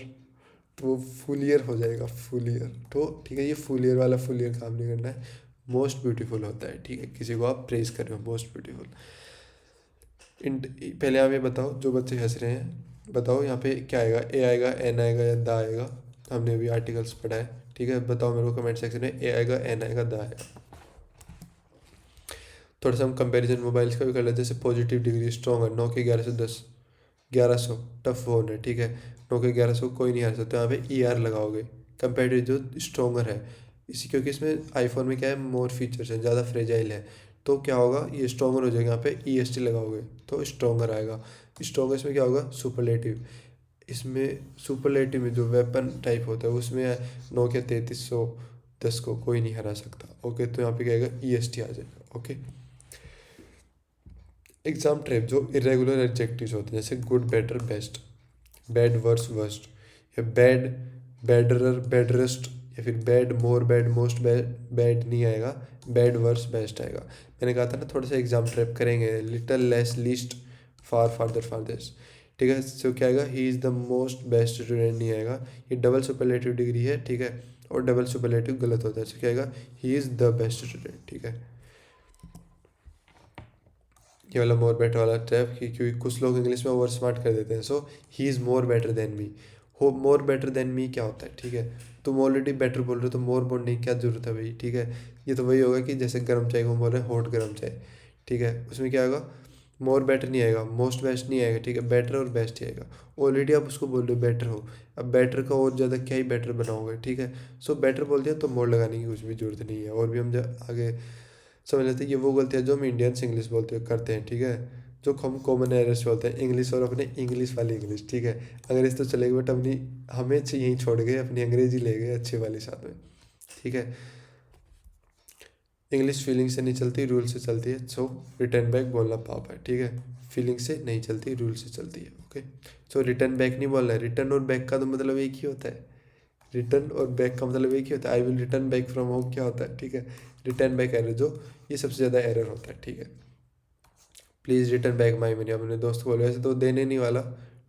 तो वो फुलियर हो जाएगा, फुलियर, तो ठीक है, ये फुलियर वाला फुलियर काम नहीं करना है, मोस्ट ब्यूटीफुल होता है, ठीक है, किसी को आप प्रेज कर रहे हो, मोस्ट ब्यूटीफुल। पहले आप ये बताओ, जो बच्चे हंस रहे हैं बताओ यहाँ पे क्या आएगा, ए आएगा, एन आएगा या द आएगा, हमने अभी आर्टिकल्स पढ़ा है, ठीक है, बताओ मेरे को कमेंट सेक्शन में, ए आएगा, एन आएगा, द आएगा। थोड़ा सा हम कंपैरिजन मोबाइल्स का भी कर लेते हैं, जैसे पॉजिटिव डिग्री स्ट्रॉन्ग है, 9 के 1110, 1100 टफ फोन है, ठीक है, 9 के 1100 कोई नहीं हार सकता, यहाँ पे ई आर लगाओगे, कंपेरेटिव जो स्ट्रॉन्गर है, इसी क्योंकि इसमें आईफोन में क्या है, मोर फीचर्स हैं, ज़्यादा फ्रेजाइल है, तो क्या होगा, ये स्ट्रॉन्गर हो जाएगा, यहाँ पे ई एस टी लगाओगे तो स्ट्रॉन्गर आएगा। स्ट्रॉन्गर इसमें क्या होगा, सुपरलेटिव, इसमें सुपरलेटिव में जो वेपन टाइप होता है उसमें 9 के 3310 को कोई नहीं हरा सकता, ओके, तो यहाँ पे क्या आएगा, ई एस टी आ जाएगा, ओके। एग्जाम ट्रैप जो इरेगुलर एडजेक्टिव्स होते हैं, जैसे good, better, best, bad, worse, worst, या बैड, बैडरर, बैडरेस्ट, या फिर bad, more, bad, most, bad नहीं आएगा, बैड, वर्स, बेस्ट आएगा। मैंने कहा था ना थोड़ा सा एग्जाम ट्रैप करेंगे, लिटल, लेस, लीस्ट, फार, फार्दर, फारदेस्ट, ठीक है। सो क्या आएगा, he is the most best student नहीं आएगा, ये डबल सुपरलेटिव डिग्री है, ठीक है, और डबल सुपरलेटिव गलत होता है, सो क्या आएगा, he is the best student, ठीक है। ये वाला मोर बेटर वाला ट्रैप, क्योंकि कुछ लोग इंग्लिश में ओवर स्मार्ट कर देते हैं, so he is more better than me, हो मोर बेटर देन मी क्या होता है, ठीक है, तुम ऑलरेडी बेटर बोल रहे हो तो मोर बोलने की क्या जरूरत है भाई, ठीक है। ये तो वही होगा कि जैसे गर्म चाय को बोल रहे हैं हॉट गर्म चाय, ठीक है, उसमें क्या होगा, मोर बेटर नहीं आएगा, मोस्ट बेस्ट नहीं आएगा, ठीक है, बेटर और बेस्ट ही आएगा, ऑलरेडी आप उसको बोल रहे हो बेटर हो, अब बेटर का और ज़्यादा क्या ही बेटर बनाओगे, ठीक है। सो बेटर बोल दिया तो मोर लगाने की कुछ भी जरूरत नहीं है, और भी हम आगे समझ लेते हैं। ये वो गलतियाँ जो हम इंडियंस इंग्लिश बोलते करते हैं, ठीक है, जो हम कॉमन एरर्स बोलते हैं, इंग्लिश और अपने इंग्लिश वाली इंग्लिश, ठीक है, अंग्रेज तो चलेगी बट अपनी हमें यहीं छोड़ गए, अपनी अंग्रेजी ले गए अच्छी वाली साथ में, ठीक है। इंग्लिश फीलिंग से नहीं चलती, रूल से चलती है, सो रिटर्न बैक बोलना पाप है, ठीक है, फीलिंग से नहीं चलती, रूल से चलती है, ओके। सो रिटर्न बैक नहीं बोलना है, रिटर्न और बैक का तो मतलब एक ही होता है, रिटर्न और बैक का मतलब एक ही होता है, I will return back from home क्या होता है, ठीक है, रिटर्न बैक एरर जो ये सबसे ज़्यादा एरर होता है, ठीक है। Please return back my money. अपने दोस्त को बोलो, ऐसे तो देने नहीं वाला,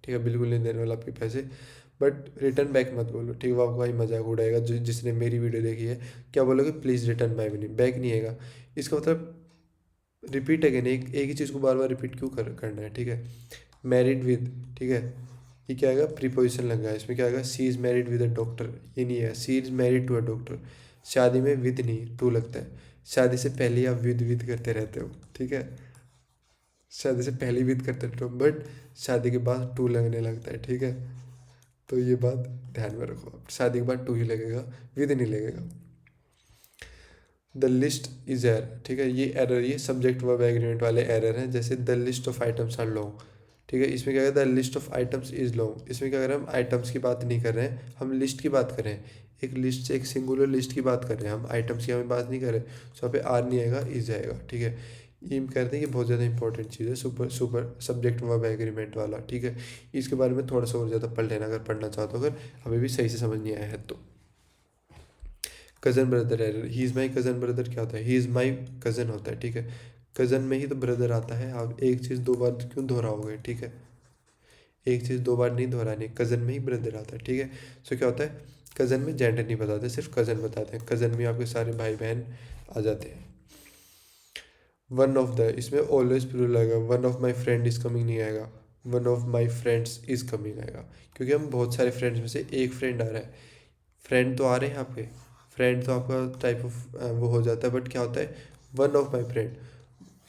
ठीक है, बिल्कुल नहीं देने वाला आपके पैसे, बट रिटर्न बैक मत बोलो, ठीक है, वो आपका ही मजाक उड़ाएगा। जो जिसने मेरी वीडियो देखी है, क्या बोलोगे, please return my money, back नहीं आएगा। इसका मतलब रिपीट अगेन, एक ही चीज़ को बार बार रिपीट क्यों करना है, ठीक है। मैरिड विद, ठीक है, ये क्या आएगा, प्रीपोजिशन लगा है, इसमें क्या आएगा, she is married with a doctor, ये नहीं है, she is married to a doctor. शादी में विद नहीं टू लगता है, शादी से पहले आप विद करते रहते हो, ठीक है, शादी से पहले विद करते रहते हो, बट शादी के बाद टू लगने लगता है, ठीक है। तो ये बात ध्यान में रखो, शादी के बाद टू ही लगेगा, विद नहीं लगेगा। द लिस्ट इज एरर, ठीक है, ये एरर, ये सब्जेक्ट वर्ब एग्रीमेंट वाले एरर हैं। जैसे the list of items are long, ठीक है, इसमें क्या है, the list of items is long, इसमें क्या कर रहे हैं, हम आइटम्स की बात नहीं कर रहे हैं, हम लिस्ट की बात कर रहे हैं। एक लिस्ट से, एक सिंगुलर लिस्ट की बात कर रहे हैं, हम आइटम्स की हमें बात नहीं कर रहे। सो यहाँ पे आर नहीं आएगा, इज आएगा, ठीक है। ये हम कहते हैं कि बहुत ज़्यादा इंपॉर्टेंट चीज़ है, super super subject verb agreement वाला, ठीक है। इसके बारे में थोड़ा सा और ज़्यादा पढ़ लेना, अगर पढ़ना चाहते हो, अगर अभी भी सही से समझ नहीं आया है तो। Cousin brother error, he is my cousin brother क्या होता है, ही इज़ माई कज़न होता है, ठीक है। कज़न में ही तो ब्रदर आता है, आप एक चीज़ दो बार क्यों दोहराओगे, ठीक है, एक चीज़ दो बार नहीं दोहरानी, कज़न में ही ब्रदर आता है, ठीक है। सो क्या होता है, कज़न में जेंडर नहीं बताते, सिर्फ कज़न बताते हैं, कज़न में आपके सारे भाई बहन आ जाते हैं। वन ऑफ द, इसमें ऑलवेज प्लूरल आएगा, one of my friend is coming नहीं आएगा, one of my friends is coming आएगा, क्योंकि हम बहुत सारे फ्रेंड्स में से एक फ्रेंड आ रहा है। फ्रेंड तो आ रहे हैं आपके, फ्रेंड तो आपका टाइप ऑफ वो हो जाता है, बट क्या होता है, वन ऑफ माई फ्रेंड,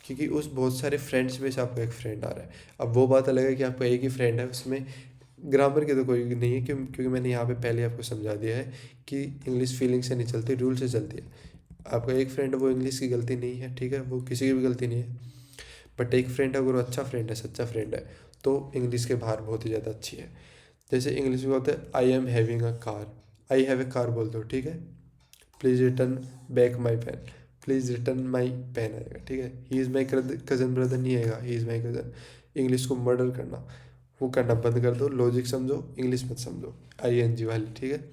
क्योंकि उस बहुत सारे फ्रेंड्स में से आपका एक फ्रेंड आ रहा है। अब वो बात अलग है कि आपका एक ही फ्रेंड है, उसमें ग्रामर की तो कोई नहीं है, क्योंकि मैंने यहाँ पे पहले आपको समझा दिया है कि इंग्लिश फीलिंग से नहीं चलती, रूल से चलती है। आपका एक फ्रेंड है, वो इंग्लिश की गलती नहीं है, ठीक है, वो किसी की भी गलती नहीं है, बट एक फ्रेंड अगर वो अच्छा फ्रेंड है, सच्चा फ्रेंड है, तो इंग्लिश के बाहर बहुत ही ज़्यादा अच्छी है। जैसे इंग्लिश में होता है, I am having a car, I have a car बोल दो, ठीक है, please return back my pen, please return my pen आएगा, ठीक है। He is my cousin brother नहीं आएगा, he is my cousin. English को मर्डर करना, वो करना बंद कर दो, लॉजिक समझो, इंग्लिश मत समझो, आई एन जी वाली, ठीक है।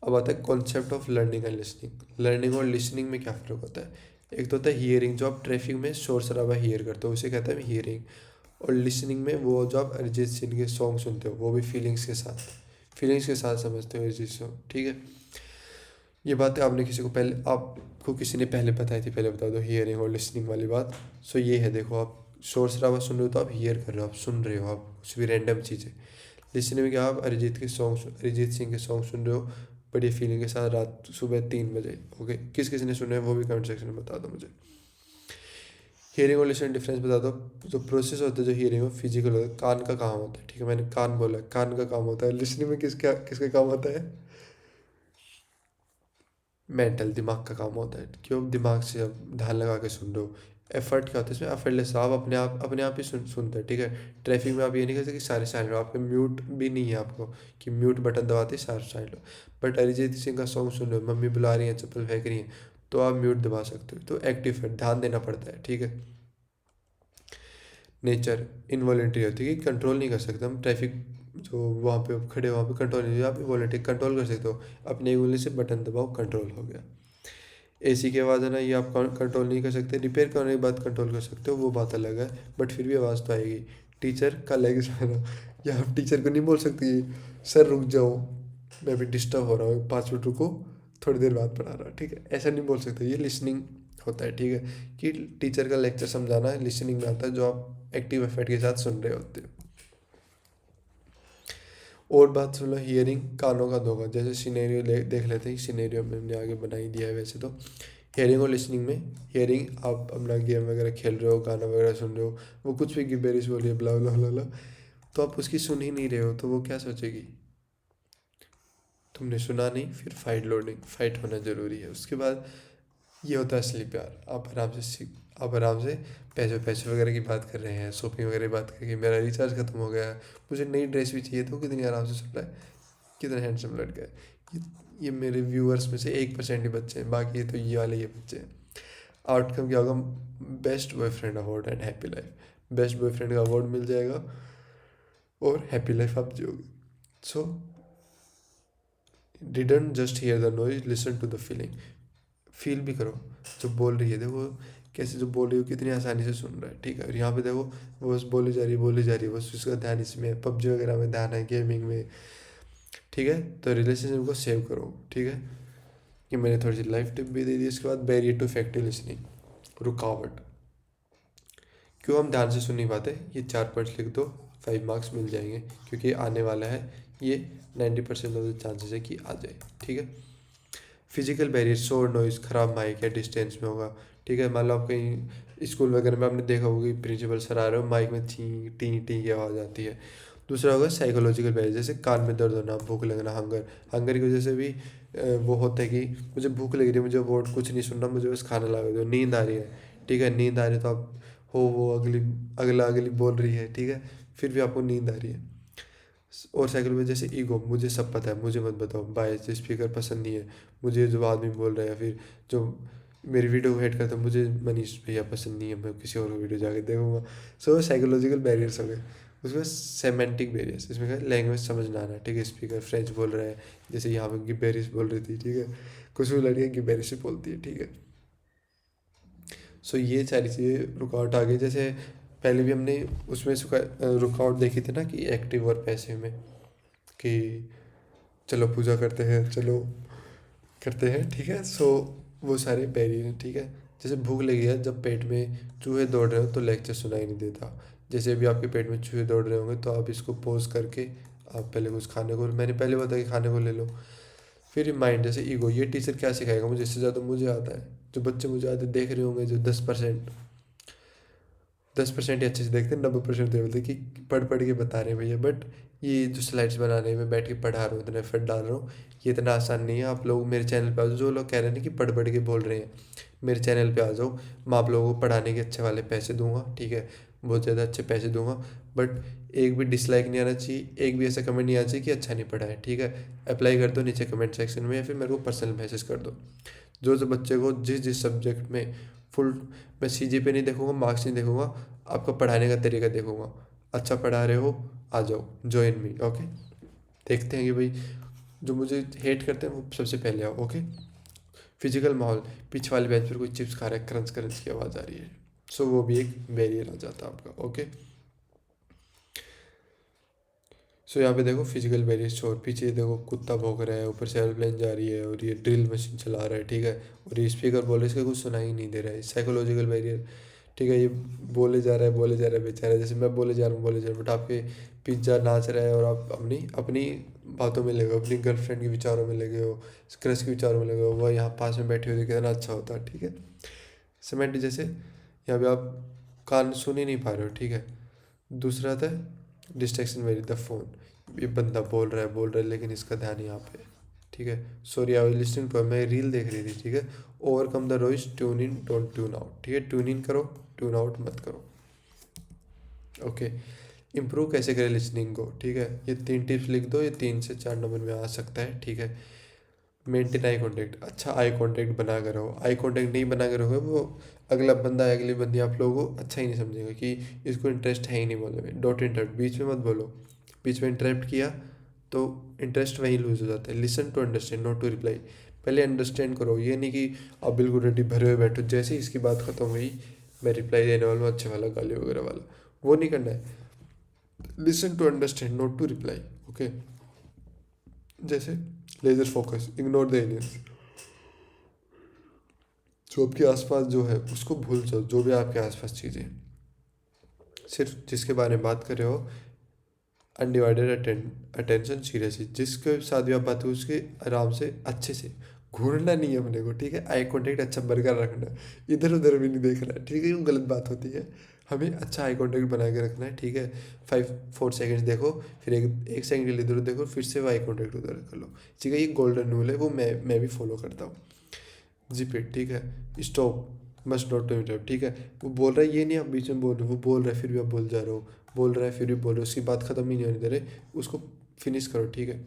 अब आता है concept of learning and listening. Learning और लिसनिंग में क्या फ़र्क होता है, एक तो होता है हियरिंग, जो आप ट्रैफिक में शोर शराबा हियर करते हो, उसे कहते हैं हियरिंग। और लिसनिंग में वो जो आप अरिजीत सिंह के सॉन्ग सुनते हो, वो भी फीलिंग्स के साथ समझते हो अरिजीत सॉन्ग, ठीक है। ये बातें आपने किसी को पहले, आपको किसी ने पहले बताई थी, पहले बता दो, हियरिंग और लिसनिंग वाली बात। सो ये है, देखो, आप शोर शराबा सुन रहे हो तो आप हियर कर रहे हो, आप सुन रहे हो, आप कुछ भी रैंडम चीज़ें। लिसनिंग में क्या, आप अरिजीत सिंह के सॉन्ग सुन रहे हो बड़ी फीलिंग के साथ, रात सुबह 3 बजे, ओके। किस किस ने सुने हैं वो भी कमेंट सेक्शन में बता दो मुझे। हियरिंग और लिसनिंग डिफरेंस बता दो। जो प्रोसेस होता है, जो हियरिंग में फिजिकल होता है, कान का काम होता है, ठीक है, मैंने कान बोला, कान का काम होता है। लिसनिंग में किसका काम होता है, मेंटल, दिमाग का काम होता है, क्यों, दिमाग से आप ध्यान लगा के सुन रहे हो। एफर्ट क्या होता है इसमें, एफर्टलेस, आप अपने आप ही सुनते हैं, ठीक है। ट्रैफिक में आप ये नहीं कर सकते कि सारे साइलेंट हो, आपके म्यूट भी नहीं है आपको, कि म्यूट बटन दबाते ही सारे साइलेंट हो। बट अरिजीत सिंह का सॉन्ग सुन रहे हो, मम्मी बुला रही है, चप्पल फेंक रही है, तो आप म्यूट दबा सकते हो, तो एक्टिव है, ध्यान देना पड़ता है, ठीक है। नेचर इनवॉलेंट्री होती है कि कंट्रोल नहीं कर सकते हम, ट्रैफिक जो वहाँ पे खड़े हो, वहाँ पे कंट्रोल नहीं, आप वॉलेंट्री कंट्रोल कर सकते हो, अपने उंगली से बटन दबाओ, कंट्रोल हो गया। एसी की आवाज़ है ना, ये आप कंट्रोल नहीं कर सकते, रिपेयर करने के बाद कंट्रोल कर सकते हो, वो बात अलग है, बट फिर भी आवाज़ तो आएगी। टीचर का लेग है, या आप टीचर को नहीं बोल सकती सर रुक जाओ, मैं अभी डिस्टर्ब हो रहा हूँ, 5 मिनट रुको, थोड़ी देर बाद पढ़ा रहा, ठीक है, ऐसा नहीं बोल सकते, ये लिसनिंग होता है, ठीक है। कि टीचर का लेक्चर समझाना लिसनिंग में आता है, जो आप एक्टिव एफर्ट के साथ सुन रहे होते हो। और बात सुन लो, हियरिंग कानों का धोखा, जैसे सिनेरियो देख लेते हैं, सिनेरियो में हमने आगे बना ही दिया है वैसे तो। हियरिंग और लिसनिंग में, हियरिंग आप अपना गेम वगैरह खेल रहे हो, गाना वगैरह सुन रहे हो, वो कुछ भी गिबेरिश बोली है, ब्ला ब्ला ब्ला ब्ला, तो आप उसकी सुन ही नहीं रहे हो, तो वो क्या सोचेगी, तुमने सुना नहीं, फिर फाइट लोडिंग, फाइट होना ज़रूरी है। उसके बाद ये होता है असली प्यार, आप आराम से पैसे पैसे वगैरह की बात कर रहे हैं, शॉपिंग वगैरह की बात करके, मेरा रिचार्ज खत्म हो गया है, मुझे नई ड्रेस भी चाहिए, तो कितनी आराम से सुन रहा है, कितना हैंडसम लड़का है। ये ये मेरे व्यूअर्स में से 1% ही बच्चे हैं, बाकी तो ये वाले ये बच्चे हैं। आउटकम क्या होगा, best boyfriend award and happy life, best boyfriend का अवार्ड मिल जाएगा और हैप्पी लाइफ आप जियोगे। So didn't just hear the noise, listen to the feeling, feel भी करो जो बोल रही है, देखो कैसे जो बोल रही हो कितनी आसानी से सुन रहा है, ठीक है। और यहाँ पे देखो वो बस बोली जा रही है बोली जा रही है, बस उसका ध्यान इसमें है, पबजी वगैरह में ध्यान है, गेमिंग में, ठीक है। तो रिलेशनशिप को सेव करो, ठीक है। ये मैंने थोड़ी सी लाइफ टिप भी दे दी। इसके बाद बैरियर टू इफेक्टिव लिसनिंग, रुकावट, क्यों हम ध्यान से सुन नहीं पाते, ये 4 पॉइंट्स लिख दो, 5 मार्क्स मिल जाएंगे, क्योंकि आने वाला है ये, 90% ऑफ द चांसेस है कि आ जाए, ठीक है। फिजिकल बैरियर, शोर, नॉइज़, ख़राब माइक या डिस्टेंस में होगा, ठीक है। मान लो आप कहीं स्कूल वगैरह में आपने देखा होगा कि प्रिंसिपल सर आ रहे हो, माइक में ची टी टी की आवाज़ आती है। दूसरा होगा साइकोलॉजिकल बैरियर, जैसे कान में दर्द होना, भूख लगना, हंगर की वजह से भी वो होता है कि मुझे भूख लग रही है, मुझे वो कुछ नहीं सुनना, मुझे बस खाना ला दो, नींद आ रही है, ठीक है। नींद आ रही है तो आप हो वो अगली बोल रही है, ठीक है, फिर भी आपको नींद आ रही है। और साइकिल में जैसे ईगो, मुझे सब पता है, मुझे मत बताओ, बायस, स्पीकर पसंद नहीं है, मुझे जो आदमी बोल रहा है, या फिर जो मेरी वीडियो को हेट करता है, मुझे मनीष भैया पसंद नहीं है, मैं किसी और को वीडियो जाके देखूंगा। सो साइकोलॉजिकल बैरियर्स हो गए। उसमें सेमेंटिक बैरियर्स, इसमें क्या लैंग्वेज समझना आना, ठीक है। स्पीकर फ्रेंच बोल रहा है, जैसे यहाँ पे गिबेरिस बोल रही थी, ठीक है, कुछ भी लड़कियाँ गिबेरिस बोलती है, ठीक है। सो ये सारी चीज़ें रुकावट आ गई। जैसे पहले भी हमने उसमें रुकावट देखी थी ना, कि एक्टिव और पैसिव में, कि चलो पूजा करते हैं, चलो करते हैं, ठीक है। सो वो सारे बैरियर हैं, ठीक है। जैसे भूख लगी है, जब पेट में चूहे दौड़ रहे हो तो लेक्चर सुनाई नहीं देता। जैसे अभी आपके पेट में चूहे दौड़ रहे होंगे तो आप इसको पॉज करके आप पहले कुछ खाने को, मैंने पहले बताया कि खाने को ले लो। फिर माइंड, जैसे ईगो, ये टीचर क्या सिखाएगा मुझे, इससे ज़्यादा मुझे आता है। जो बच्चे मुझे आते देख रहे होंगे, जो 10% ही अच्छे से देखते हैं, 90% तो बोलते कि पढ़ पढ़ के बता रहे हैं भैया। बट ये जो स्लाइड्स बना रहे हैं, मैं बैठ के पढ़ा रहा हूँ, इतना एफर्ट डाल रहा हूँ, ये इतना आसान नहीं है। आप लोग मेरे चैनल पे आ जाओ, जो लोग कह रहे हैं कि पढ़ पढ़ के बोल रहे हैं, मेरे चैनल पे आ जाओ, मैं आप लोगों को पढ़ाने के अच्छे वाले पैसे दूंगा, ठीक है, बहुत ज़्यादा अच्छे पैसे दूंगा। बट एक भी डिसलाइक नहीं आना चाहिए, एक भी ऐसा कमेंट नहीं आना चाहिए कि अच्छा नहीं पढ़ा है, ठीक है। अप्लाई कर दो नीचे कमेंट सेक्शन में, या फिर मेरे को पर्सनल मैसेज कर दो। जो जो बच्चे को जिस जिस सब्जेक्ट में फुल, मैं CGPA नहीं देखूंगा, मार्क्स नहीं देखूंगा, आपका पढ़ाने का तरीका देखूंगा। अच्छा पढ़ा रहे हो, आ जाओ, ज्वाइन मी, ओके। देखते हैं कि भाई जो मुझे हेट करते हैं वो सबसे पहले आओ, ओके। फिजिकल माहौल, पीछे वाले बेंच पर कोई चिप्स खा रहा है, क्रंच क्रंच की आवाज़ आ रही है, सो वो भी एक बैरियर आ जाता है आपका, ओके। सो यहाँ पे देखो फिजिकल बैरियर, शोर, पीछे देखो कुत्ता भौंक रहा है, ऊपर से एयरप्लेन जा रही है, और ये ड्रिल मशीन चला रहा है, ठीक है। और ये स्पीकर बोल रहे इसका कुछ सुनाई ही नहीं दे रहा है, साइकोलॉजिकल बैरियर, ठीक है। ये बोले जा रहा है बेचारा, जैसे मैं बोले जा रहा हूँ, बट आपके पिज्ज़ा नाच रहा है, और आप अपनी अपनी बातों में लगे हो, अपनी गर्लफ्रेंड के विचारों में लगे हो, क्रश के विचारों में लगे हो, वह यहाँ पास में बैठे हुए कितना अच्छा होता, ठीक है। सीमेंट, जैसे यहाँ पे आप कान सुन ही नहीं पा रहे हो, ठीक है। दूसरा था डिस्ट्रैक्शन वेरी, द फोन, ये बंदा बोल रहा है लेकिन इसका ध्यान यहाँ पे है, ठीक है। Sorry, I was listening to, मैं रील देख रही थी, ठीक है। Overcome the noise, tune in don't tune out, ठीक है। ट्यून इन करो, ट्यून आउट मत करो, ओके। इम्प्रूव कैसे करें लिसनिंग को, ठीक है। ये 3 टिप्स लिख दो, ये 3 से 4 नंबर में आ सकता है, ठीक है। मेंटेन आई कॉन्टेक्ट, अच्छा आई कॉन्टेक्ट बना कर रहो, आई कॉन्टेक्ट नहीं बना कर रहोगे, वो अगला बंदा है, अगली बंदी आप लोगों को अच्छा ही नहीं समझेगा कि इसको इंटरेस्ट है ही नहीं बोलने में। डोंट इंटरप्ट, बीच में मत बोलो, बीच में इंटरप्ट किया तो इंटरेस्ट वहीं लूज हो जाता है। Listen to understand, not to reply, पहले अंडरस्टैंड करो, ये नहीं कि आप बिल्कुल रेडी भरे हुए बैठो, जैसे ही इसकी बात खत्म हुई मैं रिप्लाई देने वाला हूँ, अच्छे वाला, गाली वगैरह वाला, वो नहीं करना है। Listen to understand, not to reply, okay. जैसे laser focus, ignore the aliens, जो आपके आसपास जो है उसको भूल जाओ, जो भी आपके आसपास चीज़ें, सिर्फ जिसके बारे में बात कर रहे हो, अनडिवाइडेड अटेंशन, सीरियसली, जिसके साथ भी आप बात हो उसके आराम से अच्छे से, घूरना नहीं है अपने को, ठीक है। आई कॉन्टेक्ट अच्छा बरकरार रखना, इधर उधर भी नहीं देखना है, ठीक है, वो गलत बात होती है। हमें अच्छा आई कॉन्टेक्ट बना के रखना है, ठीक है। 4 सेकेंड्स देखो, फिर एक सेकंड के लिए इधर देखो, फिर से वो आई कॉन्टेक्ट उधर कर लो, ठीक है। ये गोल्डन रूल है, वो मैं भी फॉलो करता हूँ। जिप इट, ठीक है। Stop, must not to interrupt, ठीक है। वो बोल रहा है, ये नहीं आप बीच में बोल रहे हो, वो बोल रहा है फिर भी आप बोल जा रहे हो, बोल रहा है फिर भी बोल रहे हो, उसकी बात खत्म ही नहीं होने दे रहे, उसको फिनिश करो, ठीक है।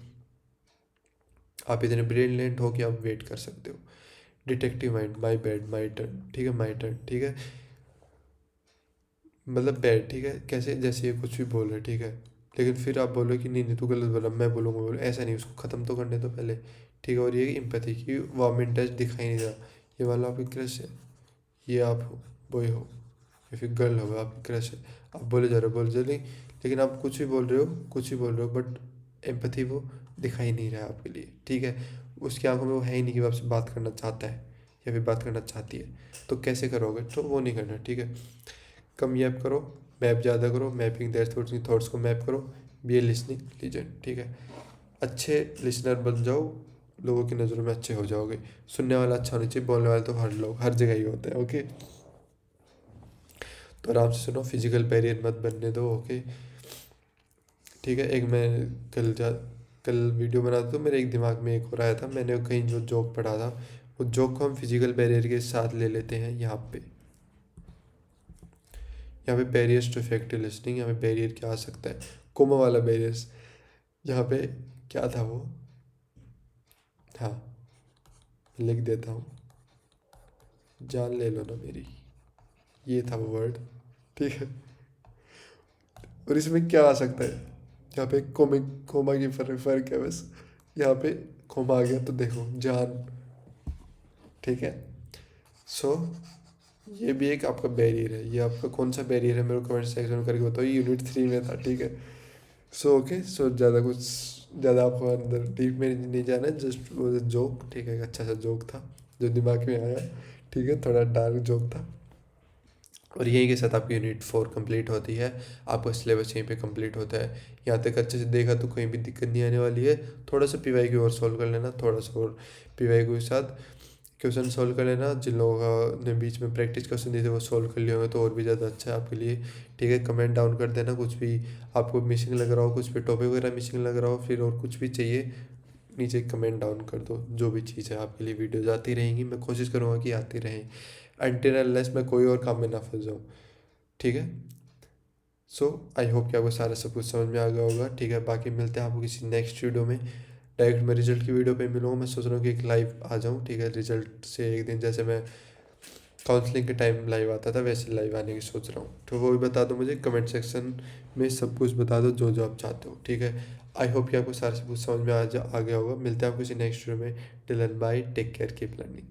आप इतने ब्रिलियंट हो कि आप वेट कर सकते हो। Detective mind, my bad, my turn, ठीक है, माई टर्न, ठीक है। मतलब बैड, ठीक है, कैसे, जैसे ये कुछ भी बोल रहे, ठीक है, लेकिन फिर आप बोलो कि नहीं नहीं तू गलत बोला, मैं बोलूँ, ऐसा नहीं, उसको ख़त्म तो करने दो पहले, ठीक है। और ये एम्पैथी की वार्म इंटरेस्ट दिखाई नहीं दे रहा, ये वाला आपकी क्रश है, ये आप हो, बॉय हो या फिर गर्ल हो, आपकी क्रश है, आप बोले जा रहे हो, बोले जा रहे, लेकिन आप कुछ भी बोल रहे हो, कुछ भी बोल रहे हो, बट एम्पैथी वो दिखाई नहीं रहा है आपके लिए, ठीक है। उसकी आंखों में वो है ही नहीं कि वो आपसे बात करना चाहता है या फिर बात करना चाहती है। तो कैसे करोगे? तो वो नहीं करना, ठीक है। कम मैप करो, मैप ज़्यादा करो, मैपिंग देयर थॉट्स की थॉट्स को मैप करो, बी ए लिसनिंग लीजेंड, ठीक है। अच्छे लिसनर बन जाओ, लोगों की नज़रों में अच्छे हो जाओगे। सुनने वाला अच्छा होना चाहिए, बोलने वाले तो हर लोग हर जगह ही होते हैं, ओके। तो आराम से सुनो, फिजिकल बैरियर मत बनने दो, ओके, ठीक है। एक मैं कल वीडियो बना तो मेरे एक दिमाग में एक और आया था, मैंने कहीं जो जोक पढ़ा था, वो जोक को हम फिजिकल बैरियर के साथ ले लेते हैं यहाँ पे। यहाँ पे बैरियर्स टू इफेक्टिव लिसनिंग, यहाँ पे बैरियर क्या आ सकता है, कोमा वाला बैरियर्स। यहाँ पे क्या था वो, हाँ लिख देता हूँ, जान ले लो ना मेरी, ये था वो वर्ड, ठीक है। और इसमें क्या आ सकता है, यहाँ पे कोमिक कोमा की फर्क फर्क है बस, यहाँ पे कोमा आ गया तो देखो जान, ठीक है। सो ये भी एक आपका बैरियर है, ये आपका कौन सा बैरियर है मेरे को कमेंट सेक्शन में करके बताओ, ये यूनिट 3 में था, ठीक है। सो ओके, सो ज़्यादा आपको अंदर डीप में नहीं जाना है, जस्ट वो जोक, ठीक है, एक अच्छा सा जोक था जो दिमाग में आया, ठीक है, थोड़ा डार्क जोक था। और यहीं के साथ आपकी यूनिट 4 कंप्लीट होती है, आपका सिलेबस यहीं पे कंप्लीट होता है। यहाँ तक अच्छे से देखा तो कहीं भी दिक्कत नहीं आने वाली है। थोड़ा सा पीवाईक्यू और सॉल्व कर लेना, थोड़ा सा और पीवाईक्यू के साथ क्वेश्चन सॉल्व कर लेना, जिन लोगों का ने बीच में प्रैक्टिस क्वेश्चन दिए थे वो सॉल्व कर लिए होंगे तो और भी ज़्यादा अच्छा है आपके लिए, ठीक है। कमेंट डाउन कर देना, कुछ भी आपको मिसिंग लग रहा हो, कुछ भी टॉपिक वगैरह मिसिंग लग रहा हो, फिर और कुछ भी चाहिए, नीचे कमेंट डाउन कर दो, जो भी चीज़ है आपके लिए। वीडियोज आती रहेंगी, मैं कोशिश करूँगा कि आती रहें, अनटिल अनलेस मैं कोई और काम में ना फंस जाऊँ, ठीक है। सो आई होप कि आपको सारा सब कुछ समझ में आ गया होगा, ठीक है। बाकी मिलते हैं आपको किसी नेक्स्ट वीडियो में, डायरेक्ट मैं रिजल्ट की वीडियो पे मिलूँगा। मैं सोच रहा हूँ कि एक लाइव आ जाऊँ, ठीक है, रिजल्ट से एक दिन, जैसे मैं काउंसलिंग के टाइम लाइव आता था वैसे लाइव आने की सोच रहा हूँ। तो वो भी बता दो मुझे कमेंट सेक्शन में, सब कुछ बता दो जो जो आप चाहते हो, ठीक है। आई होप कि आपको सारा सब कुछ समझ में आ गया होगा। मिलते हैं आपको किसी नेक्स्ट वीडियो में। Till then bye, take care, keep learning.